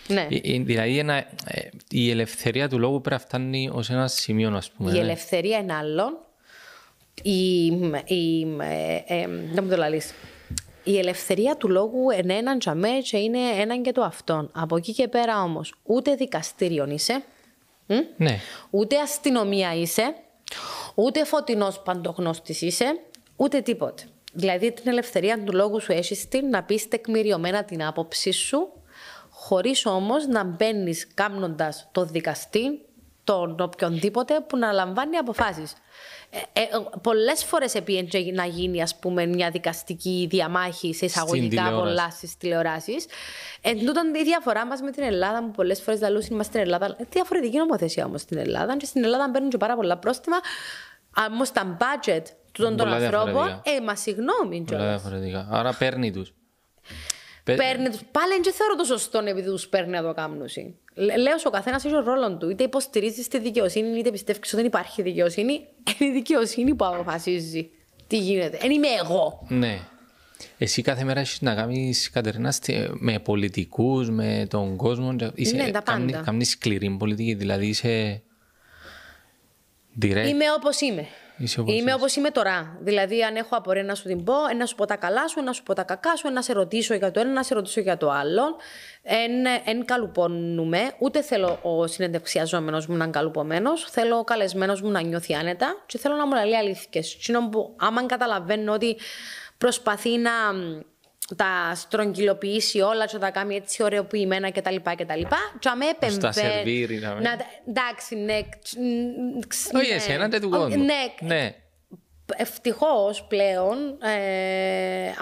Ναι. Δηλαδή η ελευθερία του λόγου πρέπει να φτάνει ως ένα σημείο, ας πούμε. Η ελευθερία είναι άλλον. Δεν μου το λαλείς. Η ελευθερία του λόγου είναι έναν τζαμέ και είναι έναν και το αυτόν. Από εκεί και πέρα όμως ούτε δικαστήριον είσαι, ναι, ούτε αστυνομία είσαι, ούτε φωτεινός παντογνώστης είσαι, ούτε τίποτε. Δηλαδή την ελευθερία του λόγου σου έχεις να πεις τεκμηριωμένα την άποψή σου, χωρίς όμως να μπαίνεις κάνοντας το δικαστή, τον οποιονδήποτε που να λαμβάνει αποφάσεις. Πολλές φορές επήγαινε να γίνει, ας πούμε, μια δικαστική διαμάχη σε εισαγωγικά πολλά στις τηλεοράσεις. Τούτον η διαφορά μας με την Ελλάδα, που πολλές φορές λαλούς είμαστε στην Ελλάδα. Διαφορετική νομοθεσία όμως στην Ελλάδα. Και στην Ελλάδα μπαίνουν και πάρα πολλά πρόστιμα. Όμως τα budget των ανθρώπων, μα συγγνώμη. Πολλά διαφορετικά. Άρα παίρνει τους. Πάλι δεν θεωρώ το σωστό επειδή τους παίρνει να το κάνουν. Λέω ο καθένας έχει ο ρόλο του. Είτε υποστηρίζει τη δικαιοσύνη, είτε πιστεύει ότι δεν υπάρχει δικαιοσύνη. Είναι η δικαιοσύνη που αποφασίζει τι γίνεται. Δεν είμαι εγώ. Ναι. Εσύ κάθε μέρα έχεις να κάνεις, Κατερίνα, με πολιτικούς, με τον κόσμο. Ναι, τα πάντα. Κάνεις σκληρή πολιτική, δηλαδή είσαι direct. Είμαι όπως είμαι. Είμαι όπως είμαι τώρα. Δηλαδή, αν έχω απορία να σου την πω, να σου πω τα καλά σου, να σου πω τα κακά σου, να σε ρωτήσω για το ένα, να σε ρωτήσω για το άλλο. Εν καλουπώνουμε. Ούτε θέλω ο συνεντευξιαζόμενος μου να είναι καλουπωμένος. Θέλω ο καλεσμένος μου να νιώθει άνετα και θέλω να μου λέει αλήθικες. Άμα καταλαβαίνω ότι προσπαθεί να τα στρογγυλοποιήσει όλα και τα κάνει έτσι ωραιοποιημένα κτλ. Και με επεμβαίνει. Στα σερβίρει. Εντάξει, ναι. Όχι εσένα, δεν του κόσμου. Ναι. Ευτυχώς πλέον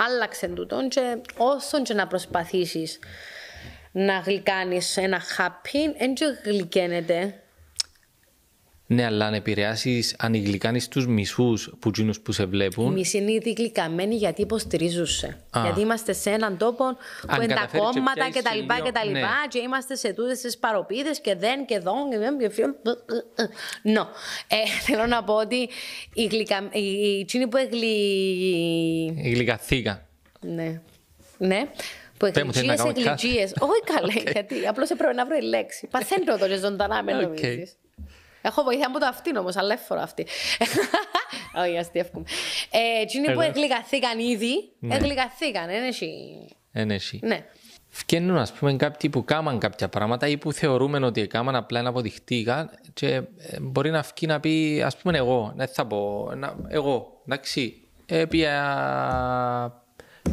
άλλαξε τούτον και όσο και να προσπαθήσεις να γλυκάνεις ένα happy, δεν γλυκαίνεται. Ναι, αλλά αν επηρεάσεις, αν γλυκάνεις τους μισούς που σε βλέπουν. Οι μισοί είναι ήδη γλυκαμένοι γιατί υποστηρίζουσαι. Γιατί είμαστε σε έναν τόπο που είναι τα κόμματα κτλ. Ναι. Και είμαστε σε τούτες τις παροπίδες και δεν και δόν και φιόν. No. Θέλω να πω ότι οι τσίνοι που γλυκαθήκα. Ναι. Που εκκλησίες, εκκλησίες. Όχι καλέ, γιατί απλώς έπρεπε να βρω η λέξη. Παθαίνω το και ζωντανά με νομίζεις. Έχω βοήθεια από το αυτήν όμως, αλλά εύφορο αυτή. Όχι, αστείευκουμε. Εκείνοι που εγλυκαθήκαν ήδη, εγλυκαθήκαν. Ένεση. Ναι. Φκαίνουν, ας πούμε, κάποιοι που κάμαν κάποια πράγματα ή που θεωρούμε ότι κάμαν απλά να αποδειχτήκαν και μπορεί να φκεί να πει, ας πούμε, εγώ, δεν θα πω, εγώ, εντάξει,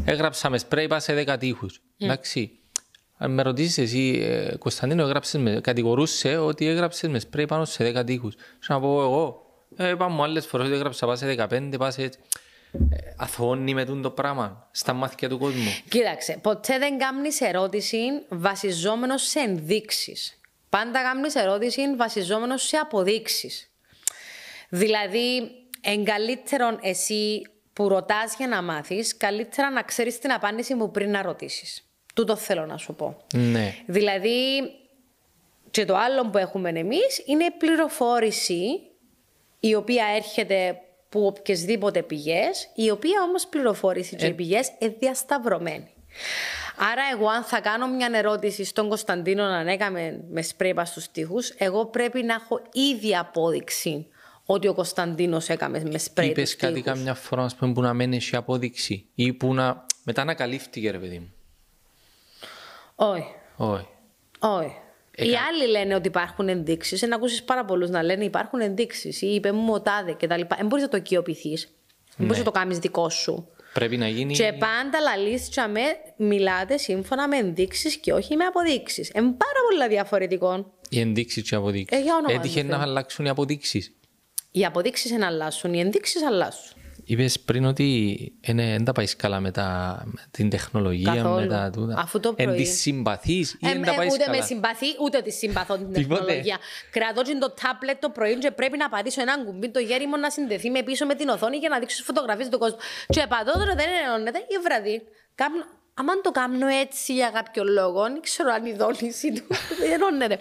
έγραψα με σπρέι, είπα σε 10 τείχους, εντάξει. Αν με ρωτήσεις εσύ, Κωνσταντίνο, κατηγορούσε ότι έγραψες με σπρέι πάνω σε 10 τείχους. Και να πω εγώ, είπα μου άλλες φορές ότι έγραψα πάνω σε 15, πάνω σε... Αθώνει με το πράγμα στα μάτια του κόσμου. Κοίταξε, ποτέ δεν κάνεις ερώτηση βασιζόμενος σε ενδείξεις. Πάντα κάνεις ερώτηση βασιζόμενος σε αποδείξεις. Δηλαδή, εγκαλύτερον εσύ που ρωτάς για να μάθεις, καλύτερα να ξέρεις την απάντηση μου πριν να ρωτήσεις. Τούτο θέλω να σου πω. Ναι. Δηλαδή, και το άλλο που έχουμε εμείς είναι η πληροφόρηση η οποία έρχεται από οποιασδήποτε πηγές, η οποία όμως πληροφόρηση και οι πηγές είναι διασταυρωμένη. Άρα εγώ αν θα κάνω μια ερώτηση στον Κωνσταντίνο να έκαμε με σπρέιπα στους τοίχους, εγώ πρέπει να έχω ήδη απόδειξη ότι ο Κωνσταντίνος έκαμε με σπρέι. Είπες κάτι καμιά φορά που να μένει σε απόδειξη ή που να... μετά να καλύφθηκε, ρε παιδί μου. Όχι. Οι άλλοι λένε ότι υπάρχουν ενδείξεις. Να ακούσεις πάρα πολλούς να λένε υπάρχουν ενδείξεις ή είπε μου ο τάδε κτλ. Δεν μπορείς να το οικειοποιηθείς. Δεν μπορείς να το κάνεις δικό σου. Πρέπει να γίνει. Και πάντα λαλείς και μιλάτε σύμφωνα με ενδείξεις και όχι με αποδείξεις. Είναι πάρα πολλά διαφορετικό. Οι ενδείξεις και οι αποδείξεις. Έτυχε να αλλάξουν οι αποδείξεις. Οι αποδείξεις να αλλάσουν, οι ενδείξεις αλλάσουν. Είπες πριν ότι δεν τα πάει καλά με την τεχνολογία, καθόλου. Με τα τούτα. Αφού το πρωί. Εν τις συμπαθείς ή δεν τα πάει καλά. Ούτε με συμπαθεί, ούτε τη συμπαθώ την τεχνολογία. Κρατώ το τάμπλετ το πρωί και πρέπει να πατήσω έναν κουμπί το γέρι μου να συνδεθεί με πίσω με την οθόνη για να δείξω φωτογραφίες του κόσμου. Και πατώ τώρα δεν ενώνεται ή βραδύ. Αν το κάνω έτσι για κάποιο λόγο, δεν ξέρω αν η δόνηση του δεν ενώνεται.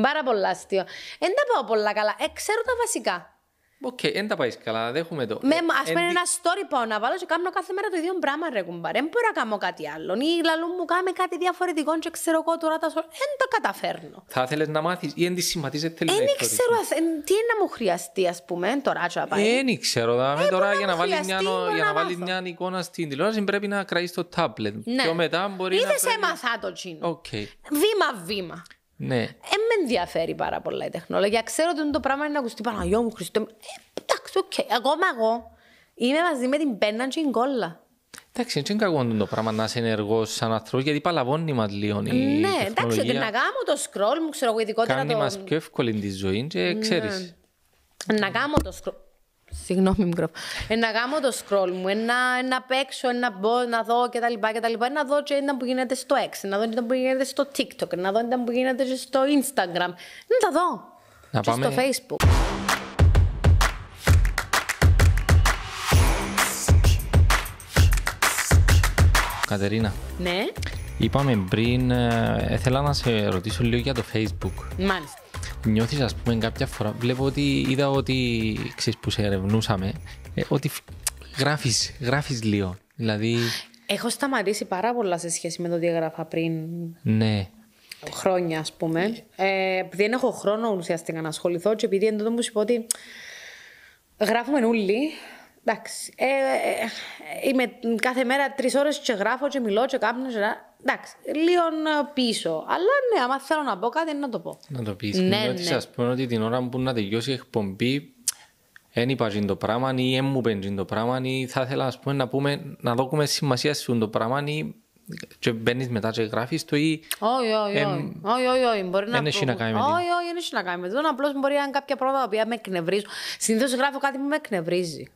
Πάρα πολλά αστείο. Δεν τα πάω πολλά καλά. Ξέρω τα βασικά. Οκ, δεν τα πάει καλά, δέχομαι το. Ας πούμε ένα story πάω να βάλω και κάνω κάθε μέρα το ίδιο πράγμα ρε κουμπάρε. Δεν μπορώ να κάνω κάτι άλλο. Ή λαλού μου κάνει κάτι διαφορετικό και ξέρω εγώ τώρα τα story. Δεν το καταφέρνω. Θα ήθελες να μάθεις ή δεν τη συμπαθείς θέλεις να ιστορίες. Δεν ξέρω τι είναι να μου χρειαστεί ας πούμε τώρα και πάει. Δεν ξέρω, τώρα για να βάλεις μια εικόνα στην τηλεόραση πρέπει να κρατήσεις το τάμπλετ. Και μετά μπορεί να... Είδες έμαθα το τσίνο. Βήμα-βήμα. Ναι. Με ενδιαφέρει πάρα πολλά η τεχνολογία. Ξέρω ότι το πράγμα είναι να ακουστεί Παναγιώ μου, Χριστέ μου. Εντάξει, οκ. Ακόμα εγώ είμαι μαζί με την πένα και την κόλλα. Εντάξει, δεν είναι κακό το πράγμα να είσαι ενεργός σαν άνθρωπος, γιατί παλαβώνει μας λίγο η τεχνολογία. Ναι, εντάξει, ότι να κάνω το scroll μου, ξέρω εγώ ειδικότερα κάνει μας πιο εύκολη τη ζωή και ξέρεις. Να κάνω το scroll. Συγγνώμη μικρό. Να κάνω το scroll μου, να παίξω, να μπω, να δω κτλ. Να δω και που γίνεται στο X, να δω που γίνεται στο TikTok, να δω που γίνεται και στο Instagram. Να τα δω. Να και πάμε... στο Facebook. Κατερίνα. Ναι. Είπαμε πριν, ήθελα να σε ρωτήσω λίγο για το Facebook. Μάλιστα. Νιώθεις ας πούμε κάποια φορά, βλέπω ότι είδα ότι ξέρεις που σε ερευνούσαμε, ότι γράφεις λίγο, δηλαδή... Έχω σταματήσει πάρα πολλά σε σχέση με το τι έγραφα πριν. Ναι. Χρόνια ας πούμε. Επειδή δεν έχω χρόνο ουσιαστικά να ασχοληθώ και επειδή εντός μου σου πω ότι γράφουμε όλοι. Εντάξει. Είμαι κάθε μέρα 3 ώρες και γράφω και μιλώ και κάπνω. Εντάξει, λίγο πίσω. Αλλά ναι, άμα θέλω να πω κάτι, να το πω. Να το πεις. Ναι. Ας πούμε ότι την ώρα που να τελειώσει η εκπομπή, δεν είπα το πράγμα ή δεν μου πέντει το πράγμα ή θα ήθελα ας πούμε, να δώσουμε σημασία σε το πράγμα ή και μπαίνεις μετά και γράφεις το ή... Όχι, μπορεί να δεν έχει να κάνει με όχι, δεν έχει να κάνει με το. Απλώς μπορεί να είναι κάποια πράγματα που με εκνευρίζουν. Συνήθως γράφω κάτι που με εκνευρίζει.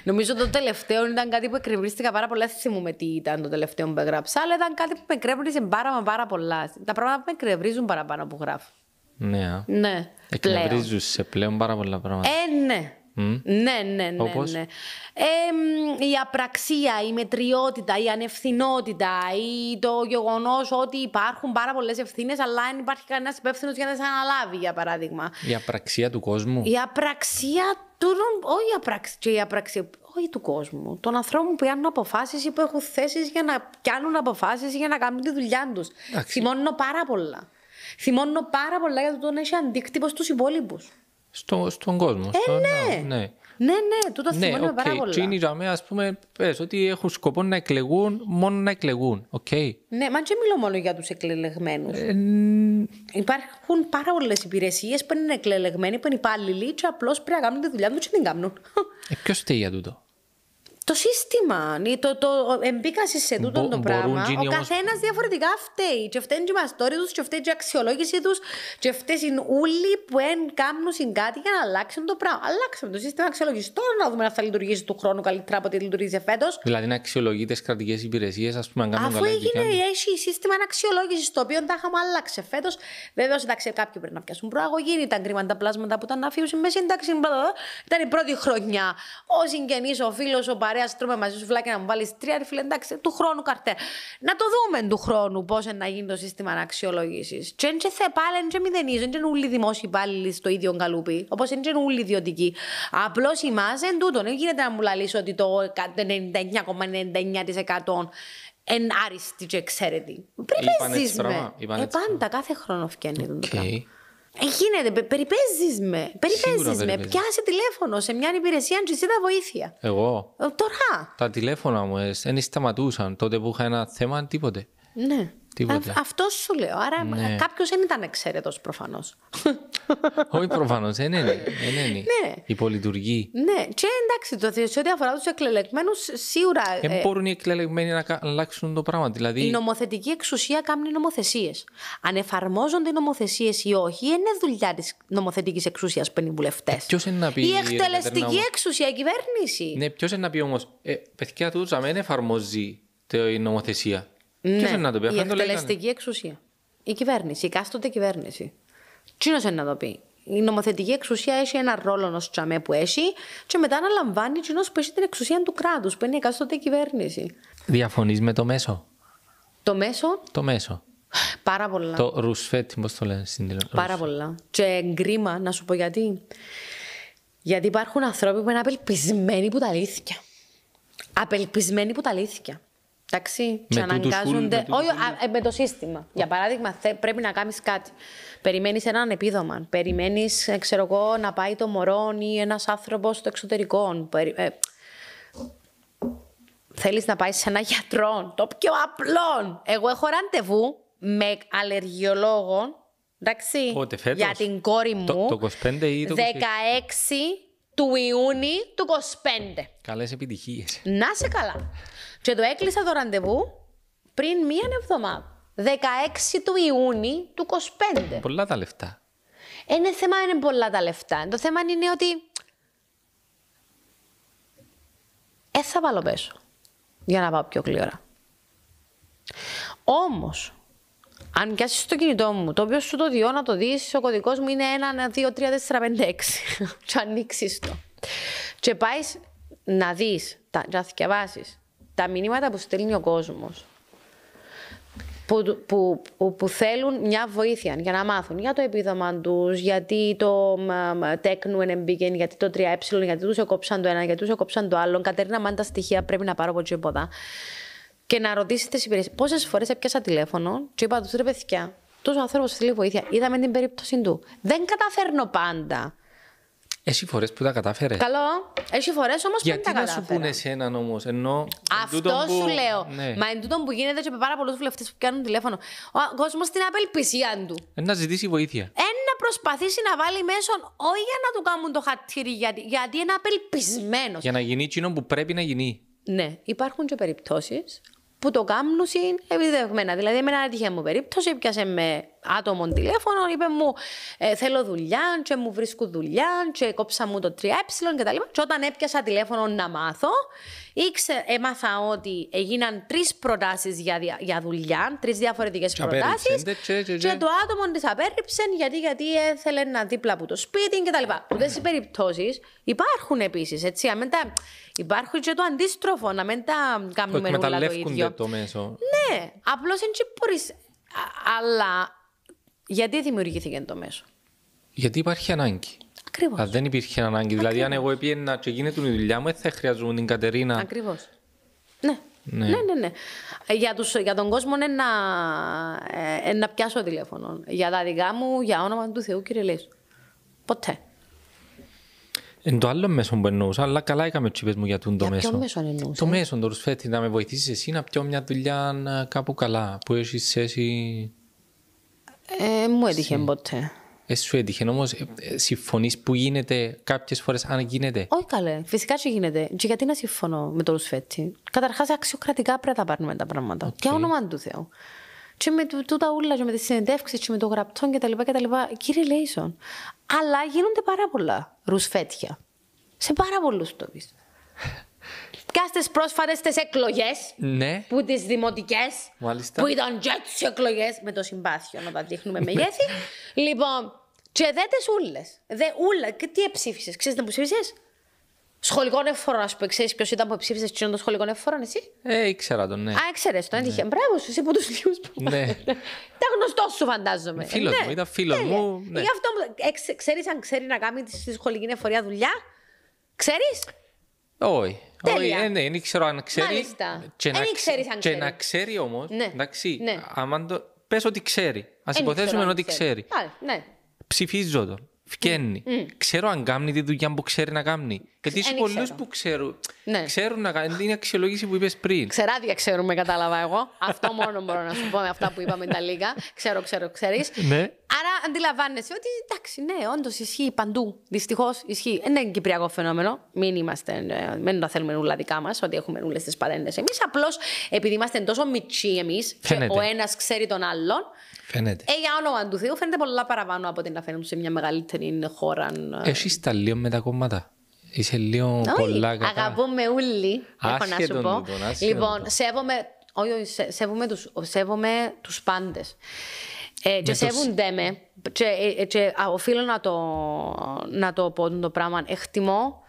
Νομίζω το τελευταίο ήταν κάτι που εκνευρίστηκα πάρα πολλά. Δεν θυμούμαι τι ήταν το τελευταίο που έγραψα, αλλά ήταν κάτι που με εκνεύριζε πάρα πολλά. Τα πράγματα που με εκνευρίζουν παραπάνω που γράφω. Ναι. Εκνευρίζουν σε πλέον πάρα πολλά πράγματα. Ναι. Ναι. Η απραξία, η μετριότητα, η ανευθυνότητα ή το γεγονός ότι υπάρχουν πάρα πολλές ευθύνες αλλά δεν υπάρχει κανένας υπεύθυνος για να τις αναλάβει, για παράδειγμα. Η απραξία του κόσμου. Η απραξία του... Όχι η απραξία. Όχι του κόσμου. Των ανθρώπων που πιάνουν αποφάσεις ή που έχουν θέσεις για να πιάνουν αποφάσεις για να κάνουν τη δουλειά τους. Θυμώνω πάρα πολλά. Θυμώνω πάρα πολλά γιατί τον έχει αντίκτυπο στους υπόλοιπους. Στον κόσμο. Ναι, τούτο θυμώνω πάρα πολλά. Και είναι για μένα, ας πούμε, πες ότι έχουν σκοπό να εκλεγούν, μόνο να εκλεγούν. Ναι, μα δεν μιλώ μόνο για τους εκλεγμένους. Υπάρχουν πάρα πολλές υπηρεσίες που είναι εκλεγμένοι, που είναι υπάλληλοι και απλώς πρέπει να κάνουν τη δουλειά τους και την κάνουν. Ποιος φταίει για τούτο? Το σύστημα, το εμπίκαση σε τούτο το πράγμα, ο καθένας διαφορετικά φταίει. Και φταίνει και η μαστόρη τους, και φταίνει και η αξιολόγηση τους, και φταίνει όλοι που κάνουν κάτι για να αλλάξουν το πράγμα. Αλλάξαμε το σύστημα αξιολόγηση. Τώρα να δούμε αν θα λειτουργήσει του χρόνου καλύτερα από ό,τι λειτουργήσε φέτος. Δηλαδή να αξιολογεί τις κρατικές υπηρεσίες, ας πούμε, αν κάνουν καλά. Αφού έχει σύστημα αξιολόγηση, το οποίο τα είχαμε αλλάξει φέτος. Βέβαια, εντάξει, κάποιοι πρέπει να πιάσουν προαγωγή, ήταν κρίμα τα πλάσματα που ήταν να φύγουν με σύνταξη. Ήταν η πρώτη χρονιά. Ο συγγενής, ο φίλος, ο παρέας, τρώμε μαζί σου φυλάκια να μου βάλεις 3, ρε φίλε, εντάξει, του χρόνου καρτέρ. Να το δούμε του χρόνου πώς να γίνει το σύστημα αξιολόγησης. Και πάλι δεν μηδενίζουν, δεν είναι όλοι οι δημόσιοι υπάλληλοι στο ίδιο καλούπι, όπως δεν είναι όλοι οι ιδιωτικοί. Απλώς εμάς εν τούτον, δεν γίνεται να μου λαλείς ότι το 99,99% εν άριστη και εξαίρετη. Περιπέζεις με. Πάντα, κάθε χρόνο φτιάχνει το πράγμα. Γίνεται, περιπέζεις με. Πιάσε τηλέφωνο σε μια υπηρεσία και ζητά βοήθεια. Εγώ. Τώρα. Τα τηλέφωνα μου δεν σταματούσαν τότε που είχα ένα θέμα, τίποτε. Ναι. Αυτό σου λέω. Άρα κάποιος δεν ήταν εξαίρετος προφανώς. Όχι προφανώς, δεν είναι. Υπολειτουργεί. Ναι, και εντάξει, σε ό,τι αφορά τους εκλελεγμένους, σίγουρα. Δεν μπορούν οι εκλελεγμένοι να αλλάξουν το πράγμα. Δηλαδή... Η νομοθετική εξουσία κάνει νομοθεσίες. Αν εφαρμόζονται οι νομοθεσίες ή όχι, είναι δουλειά της νομοθετικής εξουσίας που είναι οι βουλευτές. Ποιος είναι να πει. Η εκτελεστική εξουσία, η κυβέρνηση. Ναι, ποιος είναι να πει όμως, παιδιά του δεν εφαρμόζει η νομοθεσία. Ναι, η εκτελεστική εξουσία. Η κυβέρνηση, η κάστοτε κυβέρνηση. Τι είναι να το πει. Η νομοθετική εξουσία έχει ένα ρόλο ενός τσαμέ που έχει και μετά αναλαμβάνει κοινός που έχει την εξουσία του κράτους, που είναι η κάστοτε κυβέρνηση. Διαφωνείς με το μέσο? Το μέσο? Το μέσο. Πάρα πολλά. Το ρουσφέτι, πώς το λένε στην τηλεόραση. Πάρα πολλά. Και γκρίμα, να σου πω γιατί. Γιατί υπάρχουν ανθρώποι που είναι απελπισμένοι που τα αλήθεια. Απελπισμένοι που τα αλήθεια. Εντάξει, και αναγκάζονται. Όχι, με το σύστημα. Για παράδειγμα, πρέπει να κάνεις κάτι. Περιμένεις έναν επίδομα. Περιμένεις, ξέρω εγώ, να πάει το μωρό ή ένας άνθρωπος στο εξωτερικό. Θέλεις να πάει σε έναν γιατρό. Το πιο απλό. Εγώ έχω ραντεβού με αλλεργιολόγο. Εντάξει, για την κόρη μου. Το 25 ή το 16 του Ιούνιου του 25. Καλές επιτυχίες. Να σε καλά. Και το έκλεισα το ραντεβού πριν μία εβδομάδα. 16 του Ιούνιου του 25. Πολλά τα λεφτά. Είναι πολλά τα λεφτά. Το θέμα είναι ότι θα βάλω πέσω για να πάω πιο γλύωρα. Όμως, αν πιάσεις το κινητό μου, το οποίο σου το διώ να το δεις, ο κωδικός μου είναι 1, 2, 3, 4, 5, 6. Και ανοίξεις το. Και πάεις να δεις, να διαβάσεις τα μηνύματα που στέλνει ο κόσμος, που θέλουν μια βοήθεια για να μάθουν για το επίδομα τους, γιατί το τέκνου εμπήκε, γιατί το 3Ε, γιατί τους έκοψαν το ένα, γιατί τους έκοψαν το άλλο. Κατερίνα, μαν τα στοιχεία πρέπει να πάρω από τσίποδα. Και να ρωτήσεις τις υπηρεσίες. Πόσες φορές έπιασα τηλέφωνο και είπα τους, ρε παιδιά, τόσο άνθρωπος θέλει βοήθεια. Είδαμε την περίπτωση του. Δεν καταφέρνω πάντα. Έχει φορές που τα κατάφερες. Καλό. Έχει φορές όμως που δεν τα κατάφερα. Γιατί να σου πούνε εσέναν όμως, ενώ... Αυτό σου λέω. Ναι. Μα εν τούτον που γίνεται και με πάρα πολλούς βουλευτές που πιάνουν τηλέφωνο. Ο κόσμος στην απελπισία του. Να ζητήσει βοήθεια. Να προσπαθήσει να βάλει μέσον, όχι για να του κάνουν το χατήρι, γιατί είναι απελπισμένος. Για να γίνει εκείνο που πρέπει να γίνει. Ναι, υπάρχουν και περιπτώσεις που το κάνουν επιδευγμένα. Δηλαδή, εμένα έτυχε μου περίπτωση, πιάσε με άτομο τηλέφωνο, είπε μου θέλω δουλειά, και μου βρίσκουν δουλειά, και κόψα μου το 3Ε κτλ. Και όταν έπιασα τηλέφωνο να μάθω, έμαθα ότι έγιναν 3 προτάσεις για δουλειά, 3 διαφορετικές προτάσεις. Και το άτομο της απέρριψε γιατί ήθελε να δίπλα από το σπίτι κτλ. Αυτές οι περιπτώσεις υπάρχουν επίσης. Υπάρχουν και το αντίστροφο, να μην τα κάνουμε όλα το ίδιο. Το μέσο. Ναι, απλώς δεν μπορείς. Αλλά γιατί δημιουργήθηκε το μέσο? Γιατί υπάρχει ανάγκη. Ακριβώς. Αν δεν υπήρχε ανάγκη. Δηλαδή, αν εγώ έπιαινα και γίνεται η δουλειά μου, θα χρειαζόμουν την Κατερίνα. Ακριβώς. Ναι. Για τον κόσμο είναι να πιάσω τηλέφωνο. Για τα δικά μου, για όνομα του Θεού, κύριε Λέσου. Ποτέ. Εν το άλλο μέσο που εννοούσα, αλλά καλά έκαμε τσίπες μου για το μέσο. Ποιο μέσο εννοούσα? Το μέσο, το ρουσφέτη, να με βοηθήσεις εσύ να πιω μια δουλειά κάπου καλά, που έχεις θέση... Μου έτυχε ποτέ. Σου έτυχε, όμως συμφωνείς που γίνεται κάποιες φορές, αν γίνεται? Όχι καλέ, φυσικά και γίνεται. Και γιατί να συμφωνώ με το ρουσφέτη? Καταρχάς αξιοκρατικά πρέπει να πάρουμε τα πράγματα. Και όνομα του Θεού. Και με τούτα ούλα, και με τις συνεντεύξεις, και με το γραπτό κτλ. Κύριε Λέισον. Αλλά γίνονται πάρα πολλά ρουσφέτια. Σε πάρα πολλούς τομείς. Και στις πρόσφατες τις εκλογές, ναι. Που τις δημοτικές, μάλιστα. Που ήταν και τις εκλογές, με το συμπάθειο να τα δείχνουμε μεγέθη. Λοιπόν, και δε τις ούλες. Ούλα, και τι εψήφισες? Ξέρεις να που ψήφισες? Σχολικό εφόρο, ας πούμε, ξέρεις ποιος ήταν που ψήφισες και το σχολικό εφόρο, εσύ? Ήξερα τον, ναι. Ήξερες τον, έτυχε. Μπράβο σου, εσύ από τους λίγους που ναι. Ήταν γνωστός σου, φαντάζομαι. Φίλος μου, ήταν φίλος μου. Ναι. Γι' αυτό ξέρεις αν ξέρει να κάνει τη σχολική εφορία δουλειά? Ξέρεις? Όχι. Δεν ξέρω αν ξέρει. Μάλιστα. Δεν ξέρεις αν ξέρει. Και να ξέρει όμως, εντάξει, πες ότι ξέρει. Ας υποθέσουμε ότι ξέρει. Ναι. Ψηφίζω τον. Φκένει. Ξέρω αν κάνει τη δουλειά που ξέρει να κάνει. Γιατί είσαι πολλούς που ξέρουν. Ναι. Ξέρουν να κάνουν. Είναι η αξιολόγηση που είπες πριν. Ξεράδια ξέρουμε, κατάλαβα εγώ. Αυτό μόνο μπορώ να σου πω με αυτά που είπαμε τα λίγα. Ξέρεις. Ναι. Άρα αντιλαμβάνεσαι ότι εντάξει, ναι, όντως ισχύει παντού. Δυστυχώς ισχύει. Δεν είναι κυπριακό φαινόμενο. Μην τα θέλουμε ούλα δικά μας, ότι έχουμε ούλες τις πατέντες εμείς. Απλώς επειδή είμαστε τόσο μητσοί εμείς, και ο ένας ξέρει τον άλλον. Φαίνεται. Για όνομα του Θεού φαίνεται πολλά παραπάνω από ότι να φαίνεται σε μια μεγαλύτερη χώρα. Έχεις τα λίγο με τα κόμματα. Είσαι λίγο πολλά κατά. Αγαπούμε όλοι, έχω να σου πω. Λοιπόν, σέβομαι τους πάντες. Και σέβονται με. Και οφείλω να το πω το πράγμα. Εκτιμώ,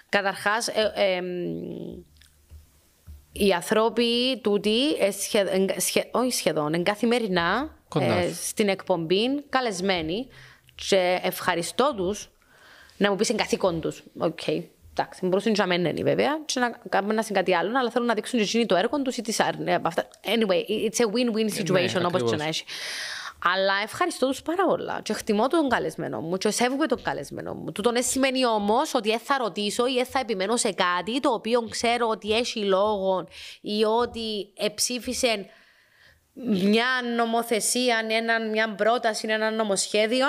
καταρχάς, οι άνθρωποι τούτοι, όχι σχεδόν, καθημερινά στην εκπομπή, καλεσμένοι, και ευχαριστώ τους να μου πεις είναι καθήκον τους. Οκ, εντάξει, μπορούσαν να μένουν βέβαια, και να κάνουν ένα κάτι άλλο, αλλά θέλουν να δείξουν και το έργο τους ή τις άρνες. Anyway, it's a win-win situation, όπως και να έχει. Αλλά ευχαριστώ τους πάρα πολλά και εκτιμώ τον καλεσμένο μου και σέβομαι τον καλεσμένο μου. Τούτο δεν σημαίνει όμως ότι θα ρωτήσω ή θα επιμένω σε κάτι το οποίο ξέρω ότι έχει λόγο ή ότι εψήφισε μια νομοθεσία, μια πρόταση, ένα νομοσχέδιο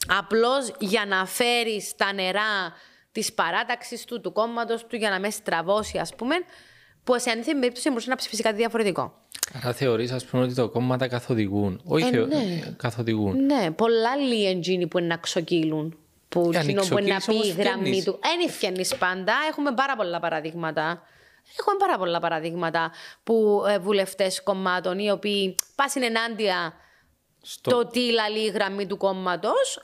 απλώς για να φέρει στα νερά της παράταξης του κόμματος του για να με στραβώσει, ας πούμε, που σε αντίθετη περίπτωση μπορούσε να ψηφίσει κάτι διαφορετικό. Άρα θεωρείς, ας πούμε, ότι τα κόμματα καθοδηγούν. Όχι, καθοδηγούν. Ναι, πολλά άλλοι εντζίνοι που είναι να ξοκύλουν. Που είναι να πει η γραμμή του. Εν φιάνεις πάντα. Έχουμε πάρα πολλά παραδείγματα. Που βουλευτές κομμάτων οι οποίοι πάσουν ενάντια το τι λαλεί η γραμμή του κόμματος.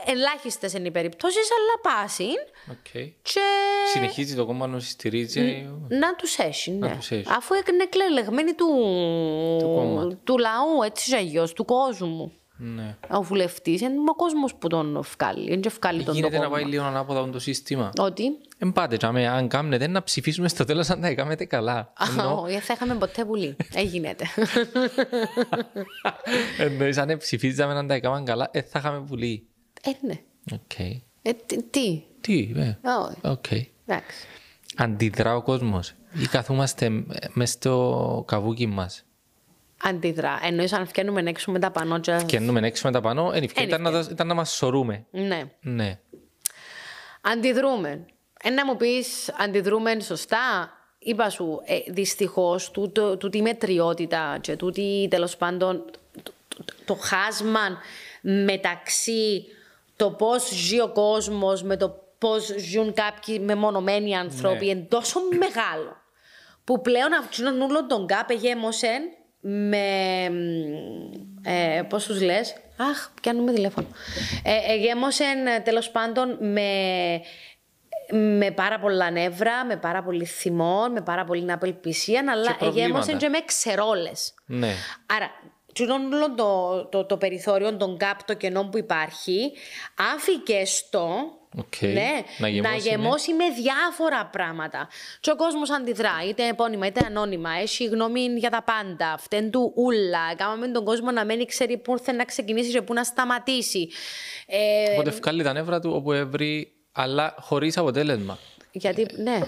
Ελάχιστες είναι οι περιπτώσεις, αλλά πάσουν. Okay. Και... συνεχίζει το κόμμα να στηρίζει. Να τους έχει, ναι. Αφού είναι εκλεγμένοι του λαού, έτσι και αλλιώς, του κόσμου. Ναι. Ο βουλευτής είναι ο κόσμος που τον βγάλει. Γίνεται να πάει λίγο ανάποδα το σύστημα. Ότι. Πάτε, αν κάνετε να ψηφίσουμε στο τέλος αν τα κάνετε καλά. Όχι, θα είχαμε ποτέ βουλή. Γίνεται. Εννοείς αν ψηφίζαμε να τα κάνουμε καλά, θα είχαμε βουλή. Ναι. Okay. Τι, οκ. Αντιδρά ο κόσμος ή καθόμαστε μες στο καβούκι μας? Αντιδρά. Εννοείς αν φτιάχνουμε έξω με τα πανό. Φτιάχνουμε έξω με τα πανό, ήταν να μας σωρούμε. Ναι. Αντιδρούμε. Να μου πεις, αντιδρούμε σωστά? Είπα σου, δυστυχώς, τούτη μετριότητα και τούτη, τέλος πάντων, το χάσμα μεταξύ το πώς ζει ο κόσμος με το πώς ζουν κάποιοι μεμονωμένοι άνθρωποι είναι τόσο μεγάλο που πλέον αυτόν όλο τον γκάπ εγέμωσεν με πώς τους λες, πιάνουμε τηλέφωνο, εγέμωσεν τέλος πάντων με πάρα πολλά νεύρα, με πάρα πολύ θυμό, με πάρα πολύ απελπισία, αλλά εγέμωσεν και με ξερόλες. Ναι. Άρα το περιθώριο, τον gap, το κενό που υπάρχει, άφηκες το. Ναι, να γεμώσει με διάφορα πράγματα. Και ο κόσμος αντιδρά, είτε επώνυμα είτε ανώνυμα. Έχει γνώμη για τα πάντα. Φταίν του ούλα. Κάμαμε τον κόσμο να μένει, ξέρει πού θέλει να ξεκινήσει και πού να σταματήσει. Οπότε βγάλει τα νεύρα του όπου έβρει, αλλά χωρίς αποτέλεσμα. Γιατί, ναι,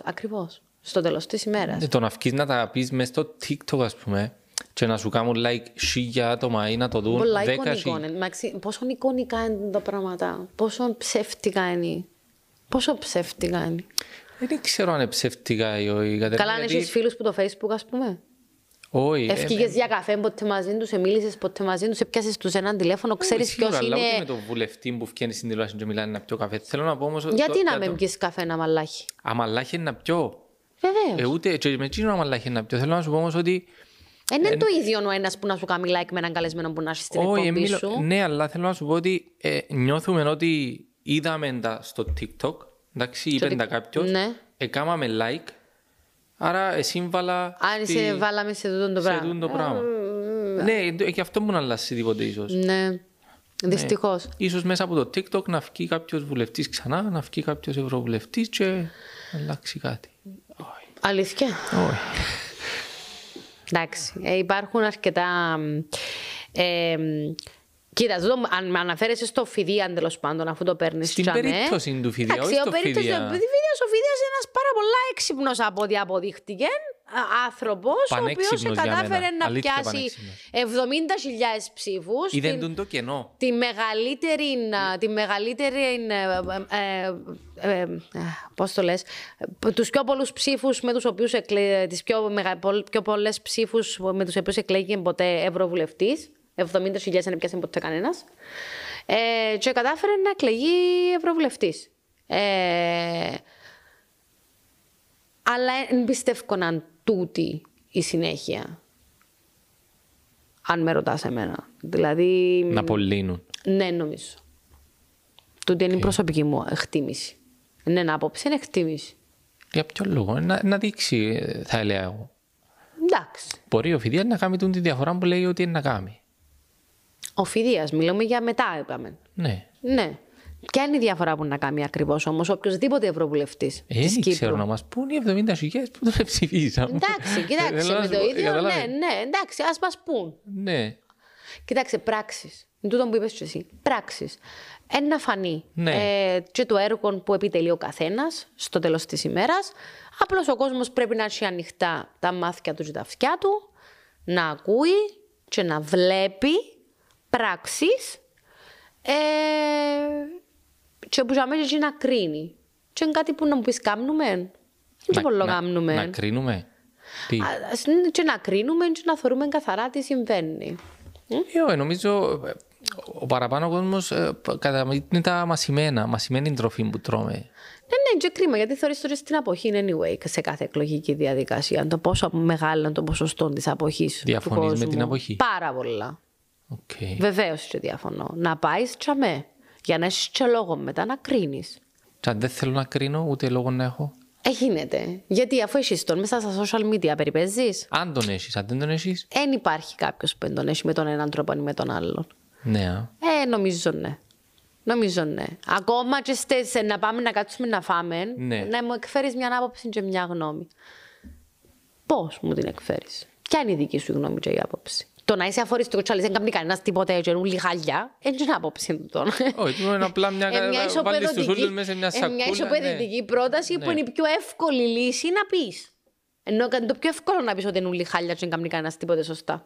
ακριβώς. Στο τέλος της ημέρας. Το να βγεις να τα πεις μέσα στο TikTok, ας πούμε, και να σου κάνουν like 1.000 άτομα ή να το δουν 10.000. Πόσο εικονικά είναι τα πράγματα, πόσο ψεύτικα είναι. Δεν ξέρω αν είναι ψεύτικα ή όχι. Καλά, αν έχεις φίλους που το Facebook, ας πούμε. Όχι. Ευκήγες για καφέ ποτέ μαζί τους, μίλησες ποτέ μαζί τους, έπιασες τους έναν τηλέφωνο, ξέρεις ποιος είναι. Αλλά ούτε με τον βουλευτή που βγαίνει στην τηλεόραση και μιλάνε να πιω καφέ. Θέλω να πω όμως. Γιατί να με πιεις καφέ ένα μαλάχι. Αμαλάχι είναι να πιω. Βεβαίως. Ούτε και με εκείνο αμαλάχι είναι να πιω. Θέλω να σου πω όμως ότι. Είναι το ίδιο ο ένας που να σου κάνει like με έναν καλεσμένο που να έχει στην εκπομπή σου. Ναι, αλλά θέλω να σου πω ότι νιώθουμε ότι είδαμε τα στο TikTok. Εντάξει, είπε τα κάποιος. Έκαναμε like. Άρα σύμβαλα. Αν βάλαμε σε τούτο το πράγμα. Ναι, και αυτό μου να αλλάξει τίποτε ίσως. Ναι, δυστυχώς. Ίσως μέσα από το TikTok να βγει κάποιος βουλευτής ξανά, να βγει κάποιος ευρωβουλευτής και να αλλάξει κάτι. Αλήθεια. Όχι. Εντάξει, υπάρχουν αρκετά. Κοίτα, αν με αναφέρεσαι στο Φιδίαν, τέλος πάντων, αφού το παίρνεις. Στην περίπτωση του Φιδία, όχι στο Φιδία. Ο Φιδίας είναι ένας πάρα πολλά έξυπνος από ό,τι αποδείχτηκε άνθρωπος, ο οποίος κατάφερε να πιάσει 70.000 ψήφους. Είδεν το κενό. Τη μεγαλύτερη πώς το λες, τους πιο πολλούς ψήφους με τους οποίους τις πιο πολλές ψήφους με τους οποίους εκλέγει ποτέ ευρωβουλευτής. 70.000 δεν έπιασε ποτέ κανένας. Και κατάφερε να εκλεγεί ευρωβουλευτής. Αλλά δεν πιστεύω να είναι τούτη η συνέχεια. Αν με ρωτάς εμένα. Δηλαδή. Να απολύνουν. Ναι, νομίζω. Τούτη είναι η προσωπική μου εκτίμηση. Είναι ένα άποψη, είναι εκτίμηση. Για ποιο λόγο, να δείξει, θα έλεγα εγώ. Εντάξει. Μπορεί ο Φιδίας να κάνει τη διαφορά που λέει ότι είναι να κάνει. Ο Φιδίας, μιλάμε για μετά, είπαμε. Ναι. Ναι. Ποια είναι η διαφορά που να κάνει ακριβώς όμως οποιοδήποτε ευρωβουλευτής της Κύπρου. Ξέρω να μας πούν οι 70.000 που τον ψηφίσαν. Εντάξει, κοιτάξτε με το ίδιο. Ναι, εντάξει, ας μας πούν. Ναι. Κοιτάξτε, πράξεις. Είναι τούτο που είπες και εσύ. Πράξεις. Ένα φανεί. Ναι. Και το έργο που επιτελεί ο καθένας στο τέλος της ημέρας. Απλώς ο κόσμος πρέπει να έχει ανοιχτά τα μάτια του και τα αυτιά του, να ακούει και να βλέπει πράξεις. Και που ζάμε και να κρίνει. Και είναι κάτι που να μου πεις κάμνουμε. Δεν πολύ κάμνουμε. Να κρίνουμε. Και να κρίνουμε και να θεωρούμε καθαρά τι συμβαίνει. Νομίζω ο παραπάνω κόσμος καταμετρεί τα μασημένη τροφή που τρώμε. Ναι, και κρίμα, γιατί θεωρείς τώρα στην αποχή anyway σε κάθε εκλογική διαδικασία. Το πόσο μεγάλο είναι το ποσοστό της αποχής. Διαφωνείς με την αποχή? Πάρα πολλά. Okay. Βεβαίως και διαφωνώ. Να πάεις τσαμέ. Για να έχεις και λόγο μετά να κρίνεις. Αν δεν θέλω να κρίνω, ούτε λόγο να έχω. Γίνεται. Γιατί αφού έχεις τον μέσα στα social media, περιπέζεις. Αν τον έχεις, αν δεν τον έχεις. Δεν υπάρχει κάποιος που τον έχει με τον έναν τρόπο ή με τον άλλον. Ναι. Νομίζω ναι. Νομίζω ναι. Ακόμα και να πάμε να κάτσουμε να φάμε, ναι. Να μου εκφέρεις μια άποψη και μια γνώμη. Πώς μου την εκφέρεις? Ποια είναι η δική σου γνώμη και η άποψη? Το να είσαι αφοριστικό και δεν κάνει κανένας τίποτα και ούλοι χαλιά, δεν είναι άποψη του τον. Όχι, είναι απλά μια βάλεις τους ούλους μέσα σε μια σακούλα. Μια ισοπαιδευτική πρόταση που είναι η πιο εύκολη λύση να πεις. Ενώ είναι το πιο εύκολο να πεις ότι είναι ούλοι χαλιά και δεν κάνει κανένας τίποτα σωστά.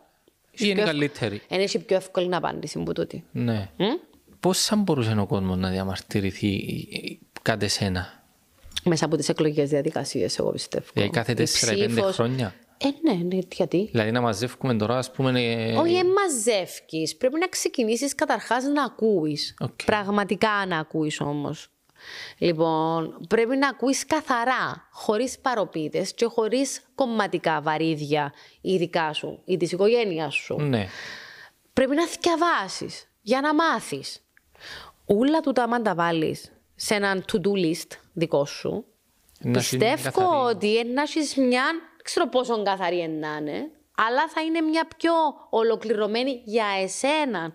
Ή είναι καλύτερη. Είναι η πιο εύκολη απάντηση που τούτη. Ναι. Πώς θα μπορούσε ο κόσμος να διαμαρτυρηθεί κάτι εσένα? Μέσα από τις εκλογικές διαδικασίες, εγώ πιστεύω. Για κάθε 4-5 χρόνια. Ναι, γιατί. Δηλαδή να μαζεύουμε τώρα, ας πούμε. Όχι, μαζεύκεις. Πρέπει να ξεκινήσεις καταρχάς να ακούεις. Πραγματικά να ακούεις όμως. Λοιπόν, πρέπει να ακούεις καθαρά, χωρίς παροπίτες και χωρίς κομματικά βαρύδια ή δικά σου ή της οικογένειας σου. Ναι. Πρέπει να θυκιαβάσεις για να μάθεις. Ούλα του τα τα βάλεις σε έναν to-do list δικό σου. Πιστεύω ότι να έχεις μια. Ξέρω πόσο καθαρή να είναι. αλλά θα είναι μια πιο ολοκληρωμένη για εσένα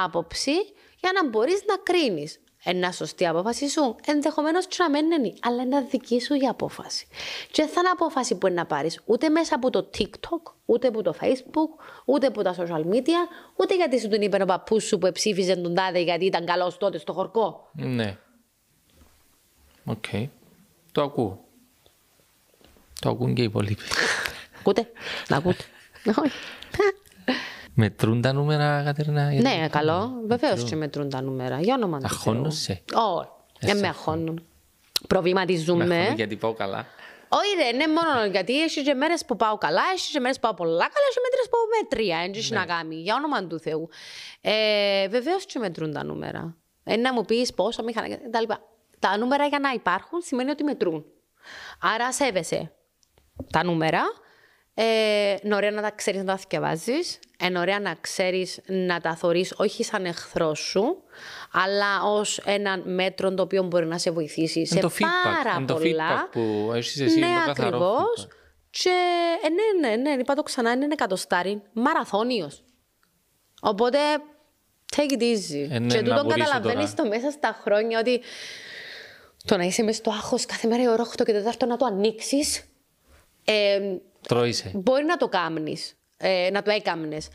άποψη για να μπορείς να κρίνεις. Ένα σωστή απόφαση σου, ενδεχομένως και να μην είναι, αλλά είναι δική σου η απόφαση. Και θα είναι απόφαση που είναι να πάρεις ούτε μέσα από το TikTok, ούτε από το Facebook, ούτε από τα social media, ούτε γιατί σου τον είπε ο παππούς σου που ψήφιζε τον τάδε γιατί ήταν καλός τότε στο χορκό. Ναι. Οκ. Το ακούω. Το ακούν και οι υπόλοιποι. Ακούτε, να ακούτε. Μετρούν τα νούμερα, Κατερίνα? Ναι, καλό. Βεβαίως και μετρούν τα νούμερα. Για όνομα του Θεού. Αχώνωσαι? Όχι, δεν με αχώνουν. Προβληματίζουμε. Με αχώνουν γιατί πάω καλά. Όχι ρε, ναι, μόνο γιατί έχει και μέρες που πάω καλά, έχει και μέρες που πάω πολλά καλά, έχει μέρες που πάω μέτρια, έτσι να κάνει, για όνομα του Θεού. Βεβαίως και μετρούν τα νούμερα. Να μου πεις πόσο μηχανάκια κτλ. Τα νούμερα για να υπάρχουν σημαίνει ότι μετρούν. Άρα σέβεσαι τα νούμερα. Είναι ωραία να τα ξέρεις να τα θυκευάζεις. Είναι ωραία να ξέρεις να τα θωρείς όχι σαν εχθρό σου, αλλά ως έναν μέτρο το οποίο μπορεί να σε βοηθήσει σε πάρα πολλά. Το feedback που έχεις εσύ, ναι, είναι το καθαρό ακριβώς. feedback. Και ναι, είπα το ξανά, είναι εκατοστάρι μαραθώνιος. Οπότε, take it easy. Και τούτον καταλαβαίνεις το μέσα στα χρόνια ότι το να είσαι μες στο άγχος κάθε μέρα η ώρα 8 και 4 να το ανοίξεις. Τρώησε. Μπορεί να το κάνεις, να το έκαμνες.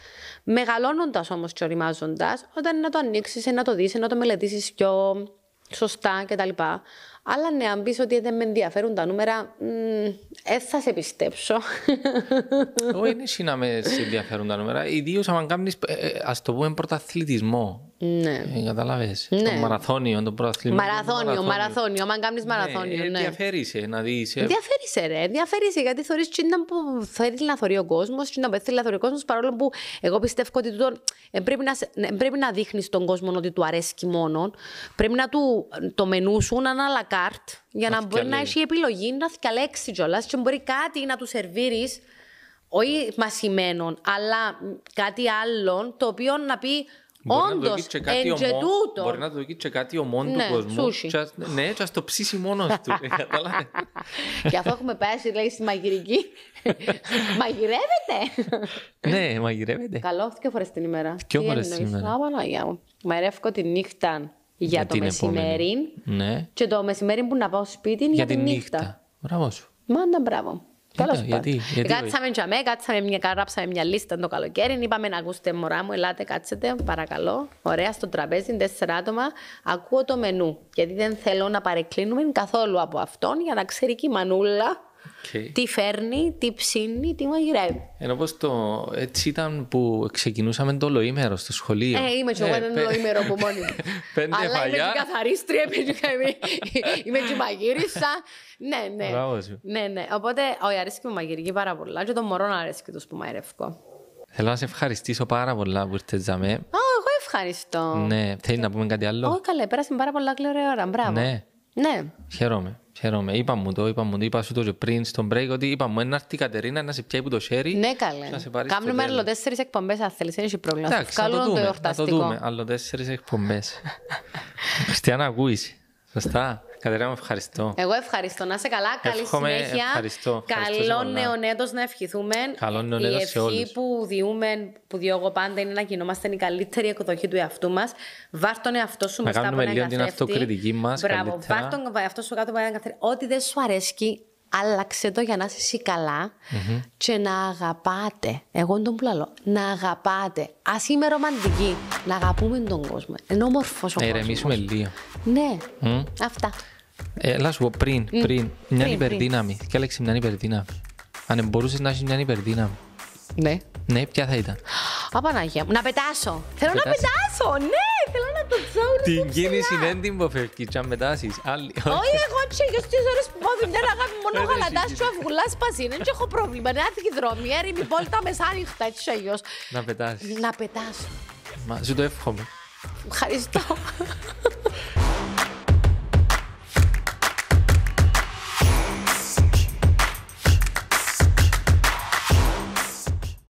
Μεγαλώνοντας όμως και οριμάζοντας, όταν να το ανοίξεις, να το δεις, να το μελετήσεις πιο σωστά κτλ. Αλλά ναι, αν πεις ότι δεν με ενδιαφέρουν τα νούμερα, θα σε πιστέψω. Όχι, είναι εσύ να με σε ενδιαφέρουν τα νούμερα. Ιδίως αν κάνεις, ας το πούμε, πρωταθλητισμό. Ναι. Καταλάβες. Ναι. Το μαραθώνιο, το πρωταθλητισμό. Μαραθώνιο, αν κάνεις μαραθώνιο. Ναι. Ενδιαφέρεσαι να δεις. Ενδιαφέρεσαι ρε, ενδιαφέρεσαι γιατί θεωρείς τι που θέλει να θωρεί ο κόσμος, τι που θέλει να θωρεί ο κόσμος, παρόλο που εγώ πιστεύω ότι πρέπει να δείχνεις τον κόσμο ότι του αρέσει μόνο. Πρέπει να το μενού σου να είναι à la carte, για να μπορεί να έχει επιλογή, να διαλέξει κιόλας και μπορεί κάτι να του σερβίρεις, όχι μασημένον, αλλά κάτι άλλο το οποίο να πει όντως, τούτο. Μπορεί να το δοκίσει και κάτι ομόν του κόσμου. Ναι, και ας το ψήσει μόνος του. Και αφού έχουμε πάει, λέει, στη μαγειρική. Μαγειρεύεται. Ναι, μαγειρεύεται. Καλό, 2 φορές την ημέρα. 2 φορές την ημέρα. Μαγειρεύω τη νύχτα για το μεσημέρι. Ναι. Και το μεσημέρι που να πάω σπίτι για τη νύχτα. Μπράβο σου. Μάντα, μπράβο. Γιατί. Κάτσαμε γράψαμε μια λίστα το καλοκαίρι. Είπαμε να ακούσετε, μωρά μου, ελάτε, κάτσετε, παρακαλώ. Ωραία, στο τραπέζι, 4 άτομα. Ακούω το μενού. Γιατί δεν θέλω να παρεκκλίνουμε καθόλου από αυτόν για να ξέρει και η μανούλα τι φέρνει, τι ψήνει, τι μαγειρεύει. Ενώ πως έτσι ήταν που ξεκινούσαμε το ολοήμερο στο σχολείο. Είμαι και εγώ ένα ολοήμερο από μόνη μου. 5 αλλά φαγιά. είμαι και καθαρίστρια, είμαι και μαγείρισα. Ναι. Οπότε, όχι, αρέσει και μου μαγειρική πάρα πολλά και το μωρό να αρέσει και τους που μαγειρεύω. Θέλω να σε ευχαριστήσω πάρα πολλά που ήρθες για μέ. Εγώ ευχαριστώ. Ναι, θέλεις να πούμε κάτι άλλο? Όχι, καλέ, πέρασε πάρα πολλά ωραία ώρα. Μπράβο. Ναι. Χαίρομαι. Είπα σου το πριν στον break ότι είπα μου να έρθει η Κατερίνα να σε πιάει που το χέρι. Ναι, καλέ. Κάνουμε άλλο 4 εκπομπές αν θέλεις, δεν έχει πρόβλημα. Εντάξει, να το δούμε. Άλλο 4 εκπομπές. Χριστιανά, ακούεις. Σωστά. Κατερίνα, μου ευχαριστώ. Εγώ ευχαριστώ. Να είσαι καλά. Καλή συνέχεια. Καλό νέο έτος να ευχηθούμε. Καλό νέο έτος σε όλους. Η ευχή που διώ εγώ πάντα είναι να γινόμαστε η καλύτερη εκδοχή του εαυτού μας. Βάρ' τον εαυτό σου μπροστά από έναν καθρέφτη. Να κάνουμε λίγο την αυτοκριτική μας. Μπράβο. Βάρ' τον εαυτό σου κάτω από έναν καθρέφτη. Ό,τι δεν σου αρέσει, άλλαξε το για να είσαι εσύ καλά και να αγαπάτε. Εγώ τον πλαλώ. Να αγαπάτε. Ας είμαι ρομαντική. Να αγαπούμε τον κόσμο. Είναι όμορφος ο κόσμος. Να ηρεμήσουμε λίγο. Ναι. Αυτά. Έλα σου πω πριν. Μια υπερδύναμη. Και έλεξε μια υπερδύναμη. Αν μπορούσες να έχεις μια υπερδύναμη. Ναι, ποια θα ήταν? Απανάγια μου. Να πετάσω. Θέλω να πετάσω. Ναι, θέλω να το τσάω. Την κίνηση δεν την υποφεύγεις και αν πετάσεις. Όχι, εγώ τσέγιος τις ώρες που πάω δουλειά να κάνω μόνο γαλατάς και αυγουλάς πασί. Δεν έχω πρόβλημα. Να έρθει η δρόμη, έρημη πόλτα μεσάνυχτα έτσι τσέγιος. Να πετάσεις. Να πετάσω. Σου το εύχομαι. Ευχαριστώ.